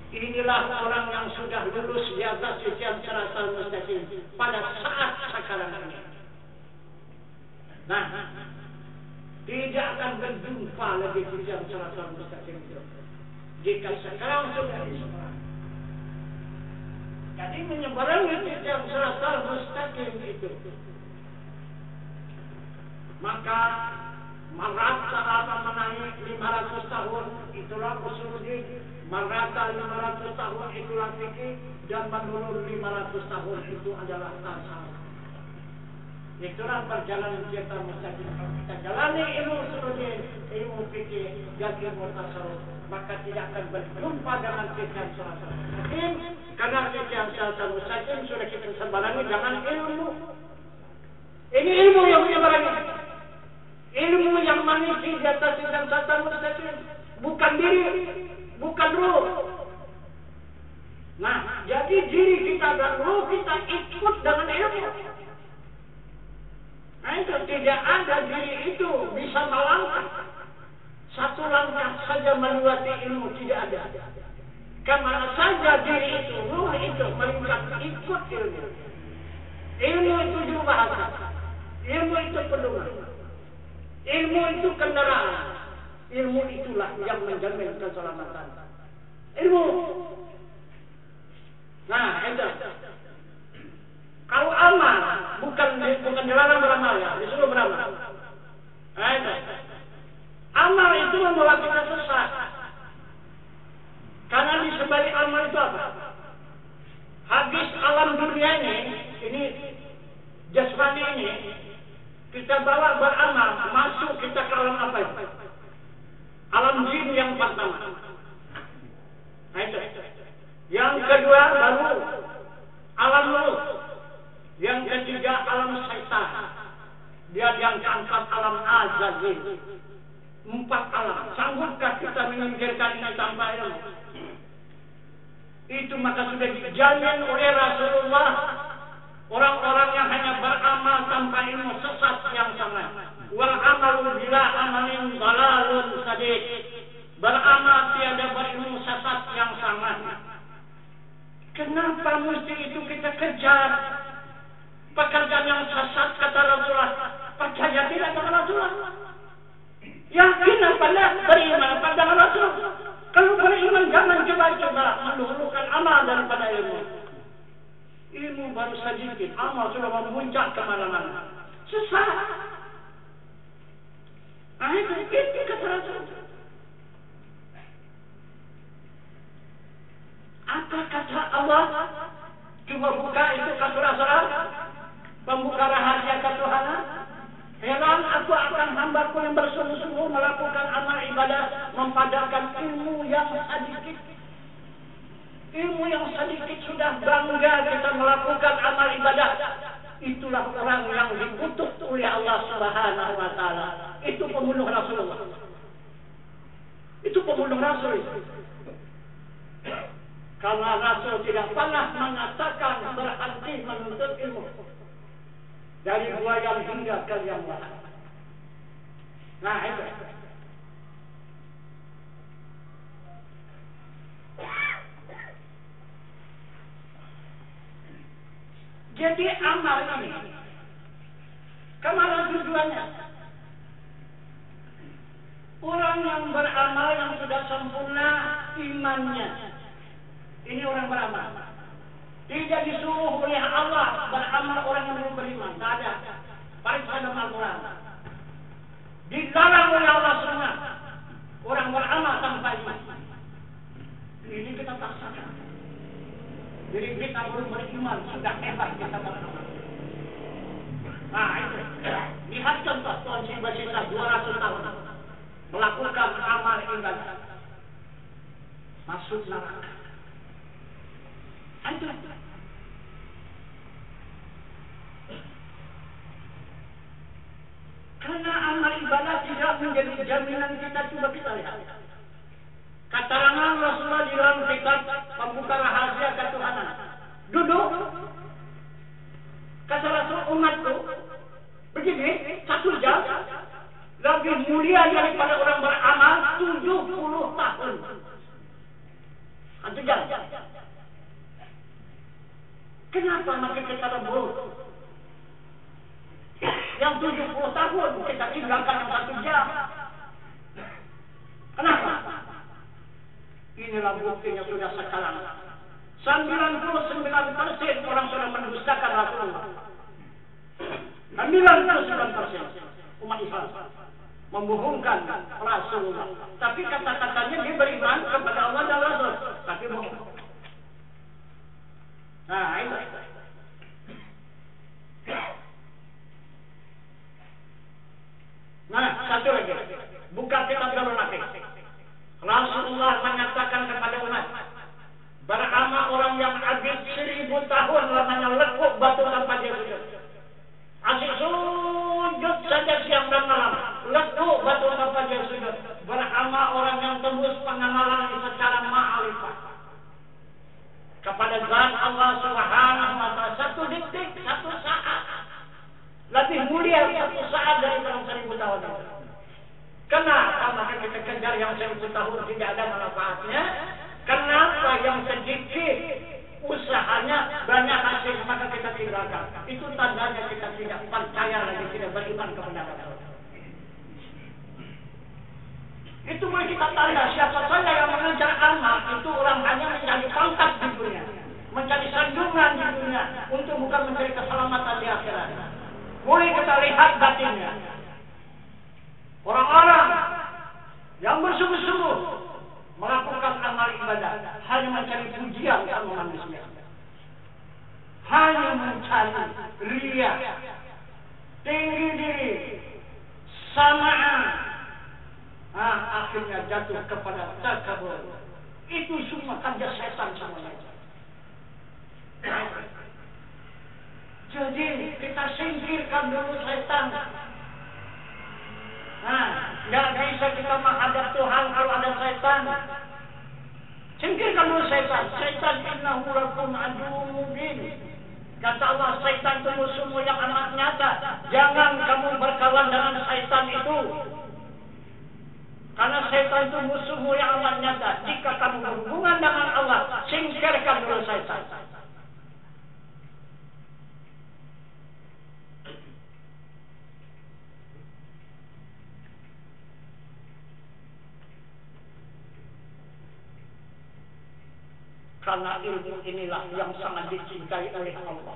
Inilah orang yang sudah lulus di atas titian siratal mustaqim pada saat sekarang ini. Nah, tidak akan berjumpa lagi titian siratal mustaqim itu jika sekarang sudah diseberang. Jadi menyeberangi titian siratal mustaqim itu, maka merata apa menaik 500 tahun itulah usuluddin, merata 500 tahun itulah fikih, dan menurun 500 tahun itu adalah tasawuf. Itulah perjalanan kita mustaqim. Kalau kita jalani ilmu usuluddin, ilmu fikih, dan ilmu tasawuf, maka tidak akan berjumpa dengan titian siratal mustaqim, karena titian siratal mustaqim sudah kita sebarangi dengan ilmu. Ini ilmu yang menyebarangi. Ilmu yang meniti di atas titian siratal mustaqim, bukan diri, bukan ruh. Nah, jadi diri kita dan ruh kita ikut dengan ilmu. Nah, itu tidak ada diri itu bisa melangkah satu langkah saja melewati ilmu, tidak ada. Kemana saja diri itu, ruh itu melangkah ikut ilmu. Ilmu itu juru bahasa, ilmu itu pedoman, ilmu itu kendaraan, ilmu itulah yang menjamin keselamatan. Ilmu. Nah, itu. Kalau amal bukan dilarang beramal, ya, disuruh beramal. Nah, itu. Amal itu membuat kita sesat. Karena di sebalik amal itu apa? Habis alam dunia ini jasmani ini, kita bawa beramal, masuk kita ke alam apa itu? Alam jin yang pertama. Nah, itu. Yang kedua baru alam ruh. Yang ketiga alam syaitan. Dia yang keempat alam azali. 4 alam. Sanggupkah kita menyingkirkan ini tanpa ilmu? Itu maka sudah dijamin oleh Rasulullah. Orang-orang yang hanya beramal tanpa ilmu sesat yang sangat. Wal amalu bila amalin dalalun sadid. Beramal tiada berilmu sesat yang sangat. Kenapa mesti itu kita kejar? Pekerjaan yang sesat kata Rasulullah. Percaya tidak kepada Rasulullah? Yakin apa tidak? Beriman apa dengan Rasul? Kalau beriman jangan ilmu baru sedikit, amal sudah memuncak kemana-mana. Sesat. Nah itu kata Rasul. Apa kata Allah? Cuma buka itu kata Rasul. Pembuka rahasia ketuhanan. Heran aku akan hambaku yang bersungguh-sungguh melakukan amal ibadah, mempadatkan ilmu yang sedikit. Ilmu yang sedikit sudah bangga kita melakukan amal ibadah. Itulah orang yang dikutuk oleh Allah Subhanahu wa Ta'ala. Itu pembunuh Rasulullah. Itu pembunuh Rasul itu. Karena Rasul tidak pernah mengatakan berhenti menuntut ilmu. Dari buaya hingga ke yang lain. Nah itu. Jadi amal ini kemana tujuannya? Orang yang beramal yang sudah sempurna imannya. Ini orang beramal. Tidak disuruh oleh Allah beramal orang yang belum beriman. Tidak ada. Baik dalam Al-Quran. Dilarang oleh Allah semua. Orang beramal tanpa iman. Ini kita paksakan. Jadi kita belum beriman. Sudah hebat kita beramal. Nah itu. Lihat contoh Tuhan Sisa 200 tahun. Melakukan amal ibadah. Masuk neraka. Itu. Karena amal ibadah tidak menjadi jaminan kita, coba kita lihat. Keterangan Rasulullah di dalam kitab Pembuka Rahasia Ketuhanan. Duduk. Kata Rasul umatku begini, 1 jam lebih mulia daripada orang beramal 70 tahun. 1 jam. Kenapa makin kita lembut? Yang 70 tahun kita tinggalkan yang 1 jam. Kenapa? Inilah buktinya sudah sekarang. 99% orang sudah mendustakan Rasulullah. 99% umat Islam membohongkan Rasulullah. Tapi kata-katanya dia beriman kepada Allah dan Rasul. Tapi bohong. Nah, itu. Nah, satu lagi. Buka kitab Darul Nafi. Rasulullah menyatakan kepada umat, beramal orang yang habis 1000 tahun lamanya lekuk batu tanpa dia sujud. Asyik sujud saja siang dan malam. Lekuk batu tanpa dia sujud. Beramal orang yang tembus pengenalan secara ma'rifah kepada zat Allah Subhanahu wa Ta'ala. 1 detik, 1 saat lebih mulia 1 saat daripada 1000 tahun. Kenapa maka kita kejar yang 1000 tahun tidak ada manfaatnya? Kenapa yang sedikit usahanya banyak hasil maka kita tinggalkan? Itu tandanya kita tidak percaya lagi, tidak beriman kepada Allah. Itu boleh kita tanda siapa saja yang mengejar amal itu orang hanya mencari pangkat di dunia, mencari sanjungan di dunia, untuk bukan mencari keselamatan di akhirat. Boleh kita lihat batinnya. Orang-orang yang bersungguh-sungguh melakukan amal ibadah hanya mencari pujian sama manusia, hanya mencari ria, tinggi diri, samaan. Akhirnya jatuh kepada takabur. Itu semua kerja setan semuanya. Jadi kita singkirkan dulu setan. Nggak bisa kita menghadap Tuhan kalau ada setan. Singkirkan dulu setan. Setan innahu lakum aduwwun mubin. Kata Allah, setan itu musuhmu yang amat nyata. Jangan kamu berkawan dengan setan itu. Karena setan itu musuhmu yang amat nyata. Jika kamu berhubungan dengan Allah, singkirkan dulu setan. Karena ilmu inilah yang sangat dicintai oleh Allah.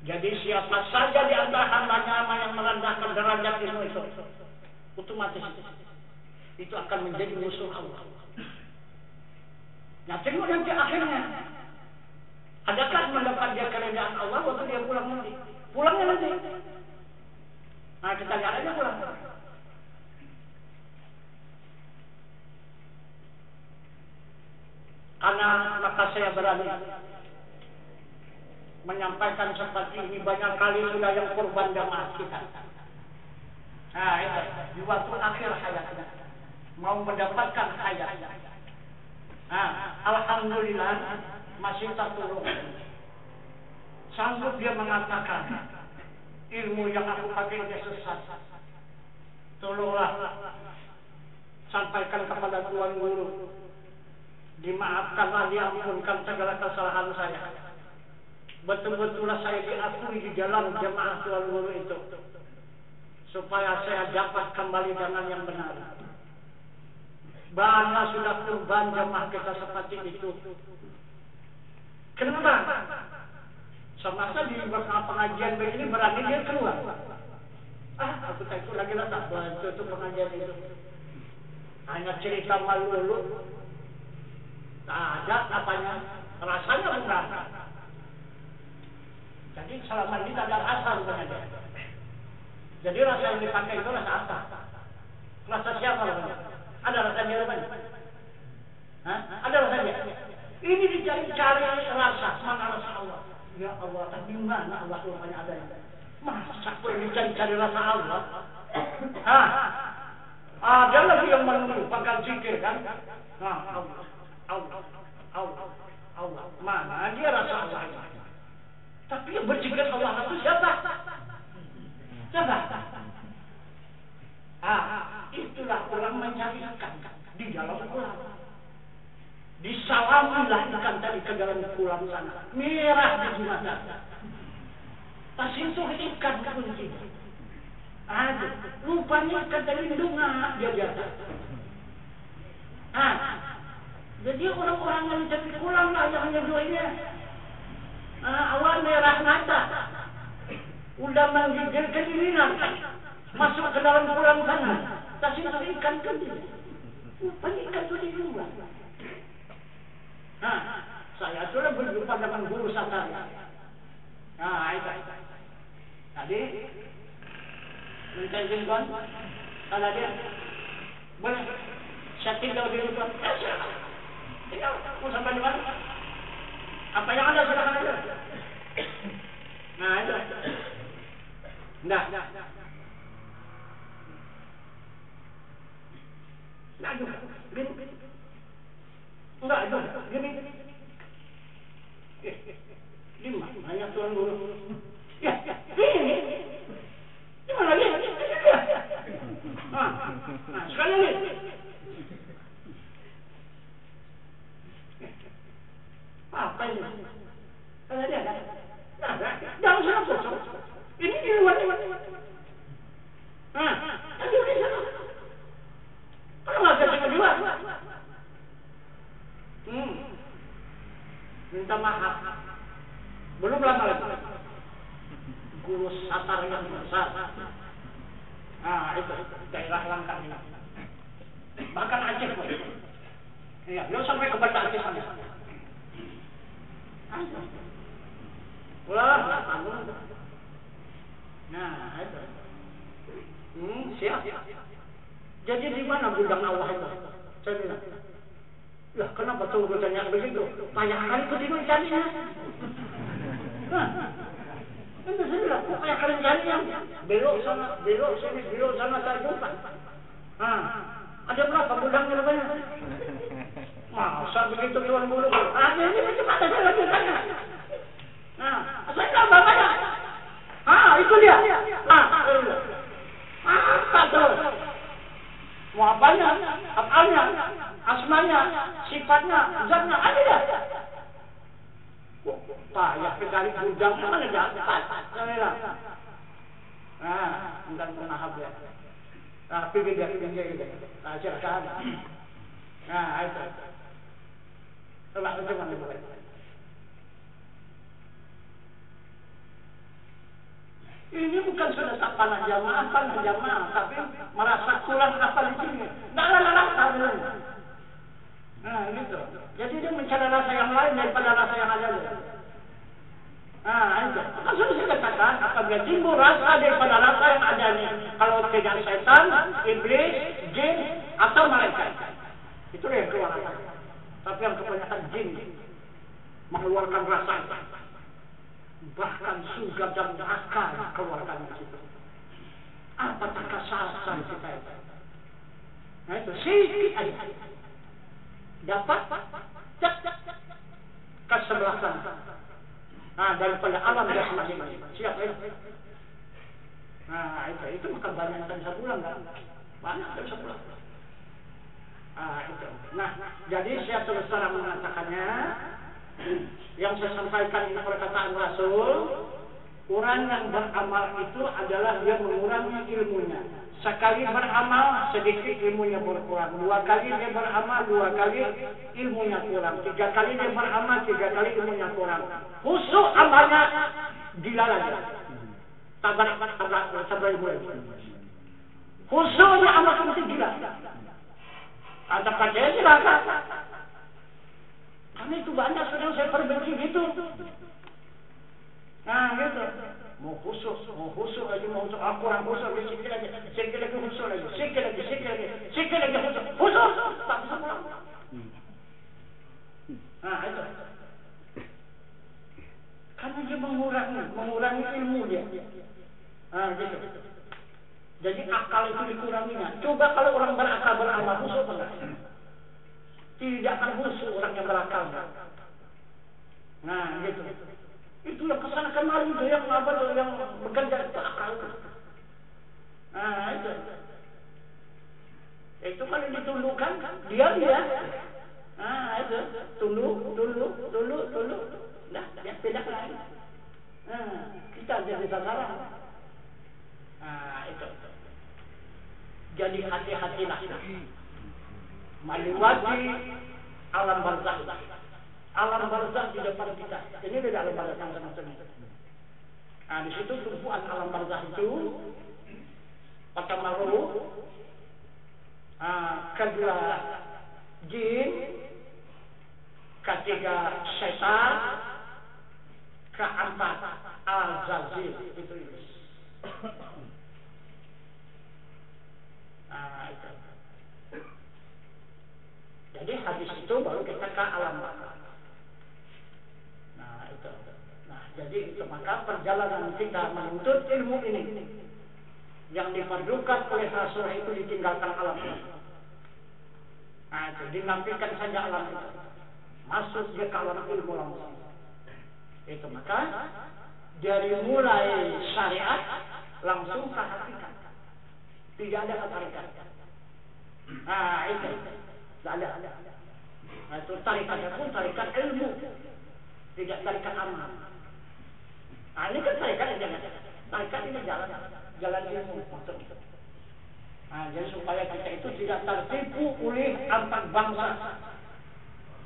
Jadi siapa saja di antara hamba-Nya yang merendahkan derajat ilmu itu, otomatis itu akan menjadi musuh Allah. Nah, tengok nanti akhirnya, adakah mendapat dia keredaan Allah waktu dia pulang nanti? Pulangnya nanti. Nah, kita lihat aja pulang. Karena maka saya berani menyampaikan seperti ini, banyak kali sudah yang korban jamaah kita. Nah, itu di waktu akhir hayatnya mau mendapatkan hayat. Nah, alhamdulillah masih tertolong. Sanggup dia mengatakan ilmu yang aku pakai ini sesat. Tolonglah sampaikan kepada Tuan Guru, dimaafkanlah, diampunkan segala kesalahan saya. Betul-betullah saya diakui di dalam jemaah Tuan Guru itu, supaya saya dapat kembali dengan yang benar. Banyak sudah kurban jemaah kita seperti itu. Kenapa? Semasa di pengajian begini berani dia keluar. Aku tak ikut lagi lah, tak itu pengajian itu. Hanya cerita malu-malu. Tak ada apanya, rasanya bukan. Jadi selama ini tak ada rasa rupanya dia. Jadi rasa yang dipakai itu rasa apa? Rasa siapa rupanya? Ada rasa dia rupanya? Ada rasa dia? Ini dicari-cari rasa, mana rasa Allah? Ya Allah, tapi mana Allah rupanya ada? Masa pun dicari-cari rasa Allah? Ada lagi yang melupakan zikir kan? Allah. Mana dia rasa Allah itu? Tapi yang berzikir Allah itu siapa? Itulah orang mencari ikan di dalam kolam. Disalamilah ikan tadi ke dalam kolam sana. Merah di mata. Pas itu ikan kunci. Rupanya ikan tadi dunga dia jatuh. Jadi orang-orang yang mencari kolam lah yang menjualnya. Awal merah mata, udah menggigil kedinginan, masuk ke dalam kolam sana, kasih ikan kediri, ikan itu di luar. Saya sudah berjumpa dengan guru Satari. Itu. Tadi, minta izin tuan, kalau dia boleh, saya tinggal di luar. Tinggal, mau sampai di mana? Apa yang ada silakan aja. Nah, itu. Nah, gini. Enggak, gini. 5, hanya Tuan Guru. Ya, ini. Gimana lagi? Sekali lagi. Apa ini? Ada dia kan? Jangan sana kosong. Ini di luar. Tadi di sana. Kalau nggak bisa di luar. Minta maaf. Belum lama lagi. Guru Satar yang besar. Itu daerah Langkat ini. Bahkan Aceh pun. Iya, dia sampai ke Banda Aceh sana. Ulah, tanggung. Nah, itu. Siap. Jadi di mana gudang Allah itu? Saya bilang, lah kenapa tuh bertanya begitu? Payah kali itu mencarinya. Itu saya bilang, kok payah kali mencarinya? Belok sana, belok sini, belok sana, tak jumpa. Ada berapa gudangnya rupanya? Masa begitu Tuan Guru? Ini macam-macam saya lagi tanya. Saya tahu bapaknya. Itu dia. Apa tuh? Mau apanya? Apanya? Asmanya? Sifatnya? Zatnya? Ada ya? Payah sekali gudang mana dapat? Saya bilang. Bukan pengahap ya. Pilih dia. Silakan. Itu. Coba bagaimana boleh? Ini bukan sudah tak panah jamaah, tapi merasa kurang apa di sini. Tidak ada rasa dulu. Nah, gitu. Jadi dia mencari rasa yang lain daripada rasa yang ada. Nah, itu. Maka sudah saya katakan, apabila timbul rasa daripada rasa yang ada ini, kalau tidak setan, iblis, jin, atau malaikat, itu yang keluar rasa. Tapi yang kebanyakan jin mengeluarkan rasa, bahkan surga dan neraka keluarkan di situ. Apakah kesalahan kita itu? Nah itu sedikit aja dapat ke sebelah sana. Nah daripada alam jasmani siapa itu? Nah itu maka banyak yang bisa pulang kan? Banyak yang bisa pulang. Itu. Nah jadi saya terus terang mengatakannya. Yang saya sampaikan ini perkataan Rasul, orang yang beramal itu adalah dia mengurangi ilmunya. Sekali beramal, sedikit ilmunya berkurang. 2 kali dia beramal, 2 kali ilmunya kurang. 3 kali dia beramal, 3 kali ilmunya kurang. Khusus amalnya gila lagi. Sabar ilmu lagi. Khususnya amal itu gila. Ada percaya silakan. Karena itu banyak sedang saya perbaiki gitu. Nah gitu. Mau khusus lagi, mau kurang khusus lagi, sikit lagi khusus lagi, sikit lagi khusus. Tak bisa pulang. Nah itu. Karena dia mengurangi ilmu dia. Nah gitu. Jadi akal itu dikuranginya. Coba kalau orang berakal beramal khusus enggak? Tidak akan khusyuk orang yang berakal. Nah, gitu. Itu yang kesana kemari itu yang apa tuh yang bekerja itu akal. Nah, itu. Itu kalau ditundukkan dia. Nah, itu tunduk. Nah, dia pindah lagi. Nah, kita jadi sasaran. Nah, itu. Jadi hati-hatilah. Melewati alam barzakh. Alam barzakh di depan kita. Ini tidak alam barzakh yang sama-sama. Nah, di situ tumpuan alam barzakh itu pertama ruh, kedua jin, ketiga syaitan, keempat al-jazil itu iblis. Nah, itu. Jadi habis itu baru kita ke alam baka. Nah itu. Nah jadi itu maka perjalanan kita menuntut ilmu ini yang diperlukan oleh Rasul itu ditinggalkan alam baka. Nah itu dinafikan saja alam itu. Masuk dia ke alam ilmu langsung. Itu maka dari mulai syariat langsung ke hakikat. Tidak ada ketarikan. Nah itu. Tidak ada. Nah, itu tarikatnya pun tarikat ilmu, tidak tarikat amal. Nah ini kan tarikat ini, tarikat ini jalan ilmu maksudnya. Nah jadi supaya kita itu tidak tertipu oleh empat bangsa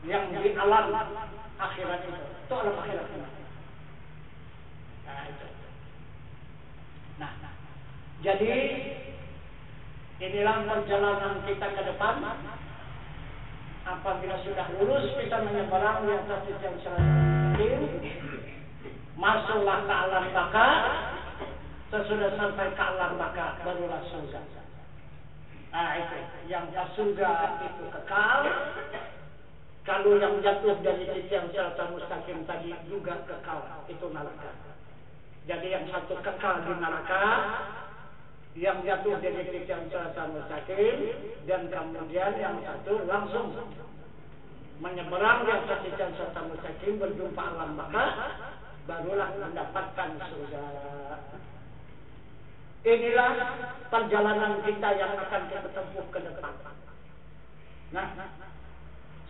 yang di alam akhirat itu alam akhirat ini. Nah itu. Nah jadi inilah perjalanan kita ke depan. Apabila sudah lulus kita menyeberang di atas yang seratus, masuklah ke alam baka. Sesudah sampai ke alam baka barulah surga. Nah itu yang ke surga itu kekal. Kalau yang jatuh dari sisi yang seratus mustaqim tadi juga kekal, itu neraka. Jadi yang satu kekal di neraka, yang jatuh dari sisi yang seratus mustaqim, dan kemudian yang satu langsung menyeberang di atas sisi yang seratus mustaqim berjumpa alam baka, barulah mendapatkan surga. Inilah perjalanan kita yang akan kita tempuh ke depan. Nah,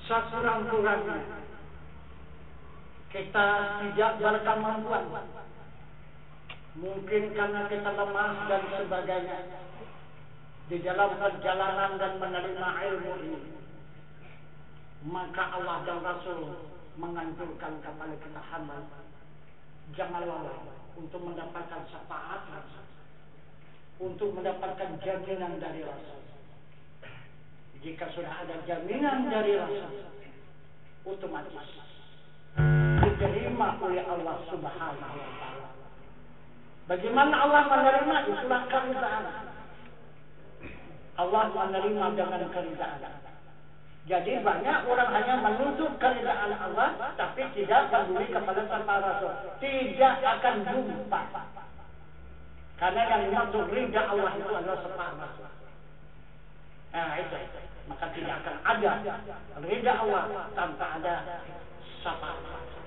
sekurang-kurangnya kita tidak berkemampuan. Mungkin karena kita lemah dan sebagainya di dalam perjalanan dan menerima ilmu ini. Maka Allah dan Rasul menganjurkan kepada kita hamba, jangan lalai untuk mendapatkan syafaat Rasul, untuk mendapatkan jaminan dari Rasul. Jika sudah ada jaminan dari Rasul, otomatis diterima oleh Allah Subhanahu wa Ta'ala. Bagaimana Allah menerima? Itulah keridaan. Allah menerima dengan keridaan. Jadi banyak orang hanya menuntut keridaan Allah, tapi tidak peduli kepada syafaat Rasul. Tidak akan jumpa. Karena yang dimaksud ridha Allah itu adalah syafaat Rasul. Nah itu. Maka tidak akan ada ridha Allah tanpa ada syafaat Rasul.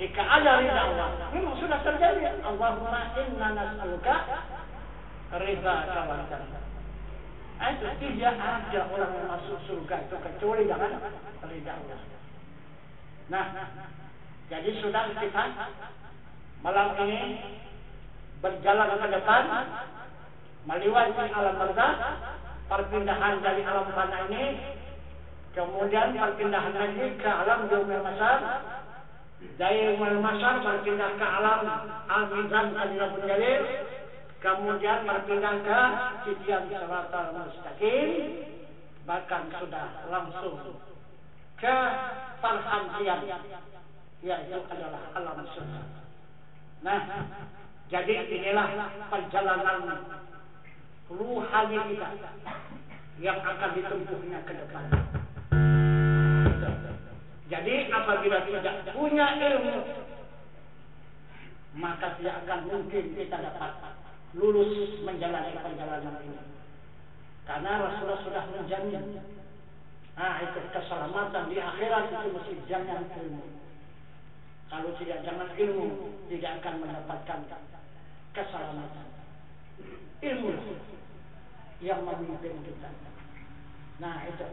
Jika ada ridha Allah, memang sudah terjadi. Allahumma inna nas'aluka ridhaka wal jannah. Itu tidak ada orang yang masuk surga itu kecuali dengan ridha Allah. Nah, jadi sudah kita malam ini berjalan ke depan melewati alam barzakh, perpindahan dari alam fana ini, kemudian perpindahan lagi ke alam yaumil mahsyar, dari yaumil mahsyar berpindah ke alam al-mizan al jalil, kemudian berpindah ke titian siratal mustaqim, bahkan sudah langsung ke perhentian, yaitu adalah alam surga. Nah, jadi inilah perjalanan ruhani kita yang akan ditempuhnya ke depan. Jadi apabila tidak punya ilmu, maka tidak akan mungkin kita dapat lulus menjalani perjalanan ini. Karena Rasulullah sudah menjamin, itu keselamatan di akhirat itu mesti jangan ilmu. Kalau tidak jangan ilmu, tidak akan mendapatkan keselamatan. Ilmu yang memimpin kita. Nah itu.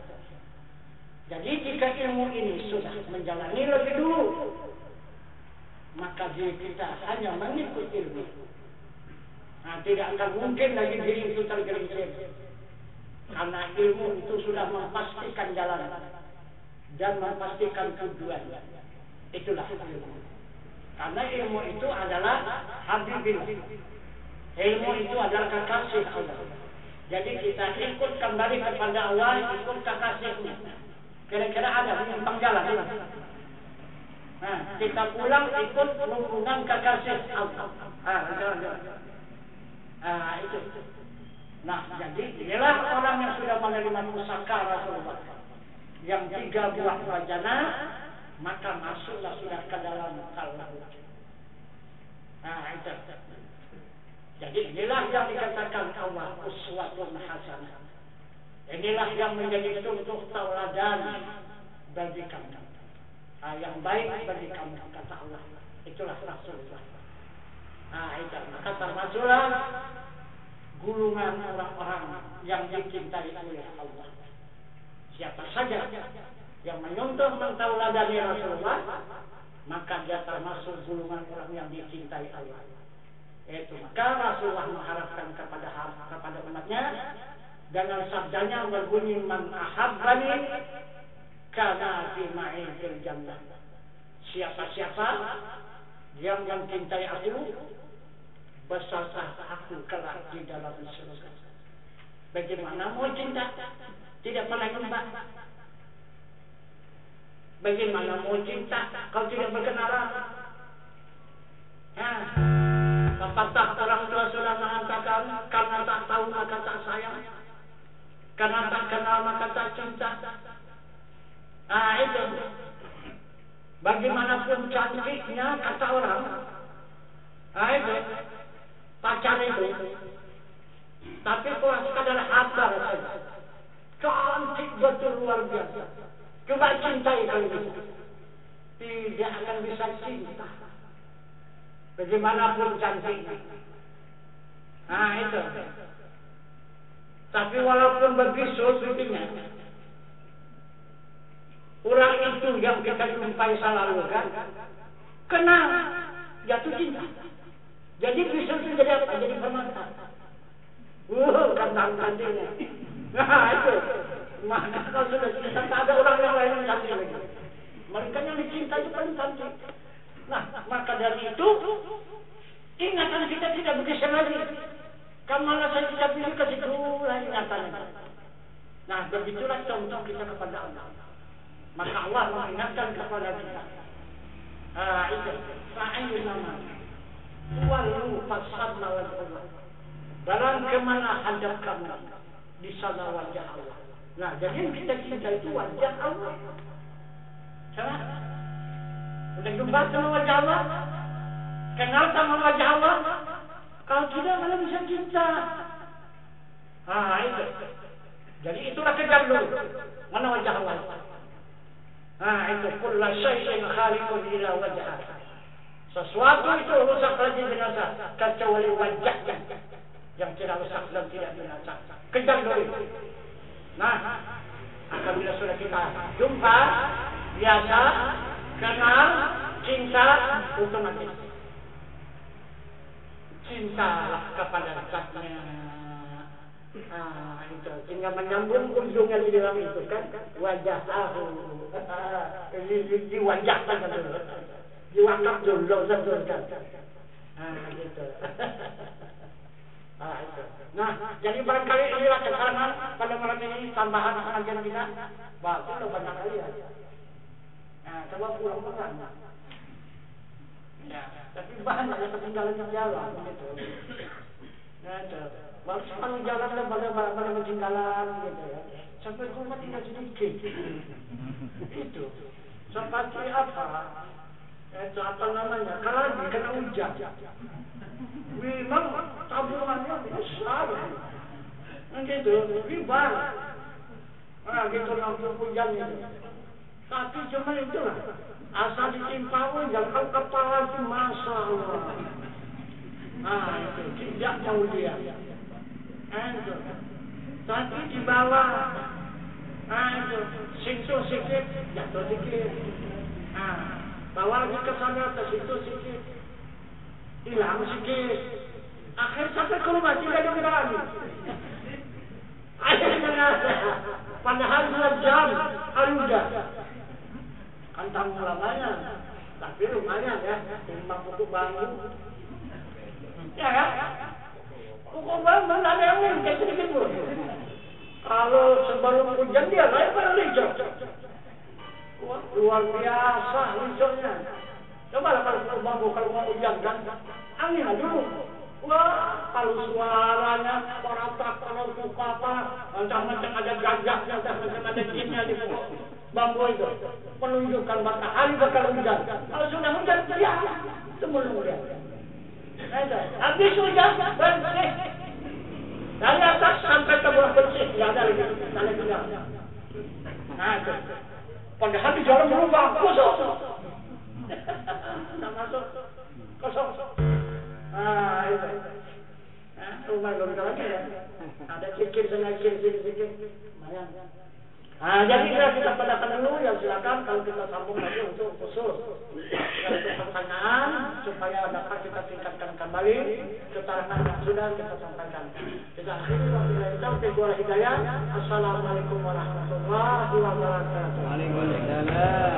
Jadi jika ilmu ini sudah menjalani lebih dulu, maka kita hanya mengikut ilmu. Nah, tidak akan mungkin lagi diri itu tergelincir. Karena ilmu itu sudah memastikan jalan dan memastikan tujuan. Itulah ilmu. Karena ilmu itu adalah habibillah. Ilmu itu adalah kekasih Allah. Jadi kita ikut kembali kepada Allah, ikut kekasihnya. Kira-kira ada menyimpang jalan. Nah, kita pulang ikut rombongan kekasih Allah. Itu. Nah, jadi inilah orang yang sudah menerima pusaka Rasulullah. Yang 3 buah wajana, maka masuklah sudah ke dalam kalbu. Nah, itu. Jadi inilah yang dikatakan Allah uswatun hasanah. Inilah yang menjadi contoh tauladan bagi kamu. Yang baik bagi kamu, kata Allah. Itulah Rasulullah. Itu. Maka termasuklah gulungan orang-orang yang dicintai oleh Allah. Siapa saja yang menyontoh mentauladani Rasulullah, maka dia termasuk gulungan orang yang dicintai Allah. Itu maka Rasulullah mengharapkan kepada umatnya dengan sabdanya berbunyi, man ahabbani kana fi ma'i fil jannah. Siapa-siapa yang mencintai aku, beserta aku kelak di dalam surga. Bagaimana mau cinta? Tidak pernah nyembah. Bagaimana mau cinta kalau tidak berkenalan? Apakah orang tua sudah mengatakan karena tak tahu maka tak sayang, karena tak kenal maka tak cinta? Itu. Bagaimanapun cantiknya kata orang, itu pacar itu, tapi kalau sekadar habar saja, cantik betul luar biasa. Coba cintai kalau bisa, tidak akan bisa cinta. Bagaimanapun cantiknya. Itu. Tapi walaupun begitu pipinya, orang itu yang kita jumpai selalu kan, kenal, jatuh cinta. Jadi bisul itu jadi apa? Jadi permata. Kandang cantiknya. Itu. Maka kalau sudah cinta, tak ada orang yang lain dari itu, ingatan kita tidak bergeser lagi. Kemana saya tidak pilih ke situ lah ingatannya. Nah, begitulah contoh kita kepada Allah. Maka Allah mengingatkan kepada kita. Itu fa'ayyun nama. Wallu fasadna wal Allah. Barang kemana hadap kamu, di sana wajah Allah. Nah, jadi yang kita cinta itu wajah Allah. Salah? Udah jumpa sama wajah Allah? Kenal sama wajah Allah? Kalau tidak, mana bisa cinta? Itu. Jadi itulah kejar dulu. Mana wajah Allah? Itu. Kulla syai'in khaliqun ila wajah. Sesuatu itu rusak lagi binasa, kecuali wajahnya yang tidak rusak dan tidak binasa. Kejar dulu. Nah, apabila sudah kita jumpa, biasa, kenal, cinta, otomatis. Cintalah kepada zatnya. Itu. Sehingga menyambung ujungnya di dalam itu kan. Wajah aku. Diwajahkan dulu. Diwakaf dulu. Kan. Gitu. Itu. Nah, jadi barangkali inilah kesalahan pada malam ini tambahan pengajian kita. Wah, itu banyak kali ya. Nah, coba pulang-pulang. Ya, tapi banyak yang ketinggalan di jalan gitu. Nah, harus kalau jalan pada ketinggalan gitu ya. Sampai rumah tinggal sedikit. Itu. Seperti apa? Itu apa namanya? Kalau kena hujan. Memang tabungannya besar. Gitu, ribar. Nah, gitu langsung hujan itu. Tapi cuma itulah. Asal ditimpa hujan, kalau kepala itu Masya Allah. Itu tidak mau dia. Itu. Tapi di bawah. Itu sentuh sikit, jatuh sikit. Bawa lagi ke sana, ke situ sikit. Hilang sikit. Akhir sampai ke rumah, tinggal di lagi. Akhirnya padahal 2 jam hujan. Kan tanggung lamanya, tapi lumayan ya, timbang untuk bangun. Ya kan? Pokok bangun ada yang mungkin sedikit pun. Kalau sebelum hujan dia lain pada licok. Wah, luar biasa licoknya. Coba lah kalau bambu kalau mau hujan kan, angin aja dulu. Wah, kalau suaranya paratak, kalau suka apa, macam-macam ada gajaknya, macam-macam ada jinnya di bambu itu. Menunjukkan matahari bakal hujan. Kalau sudah hujan, ya, sebelum hujan. Habis hujan, bersih. Dari atas sampai ke bawah bersih, tidak ada lagi. Nah, itu. Padahal di jalan berubah, kosong. Tidak masuk, kosong. Itu. Rumah belum lagi ya. Ada sikit, sikit. Lumayan. Jadi kita padakan dulu ya, silakan kalau kita sambung lagi untuk khusus untuk pertanyaan supaya dapat kita tingkatkan kembali keterangan yang sudah kita sampaikan. Kita akhiri wabillahi taufiq wal hidayah. Assalamualaikum warahmatullahi wabarakatuh. Waalaikumsalam.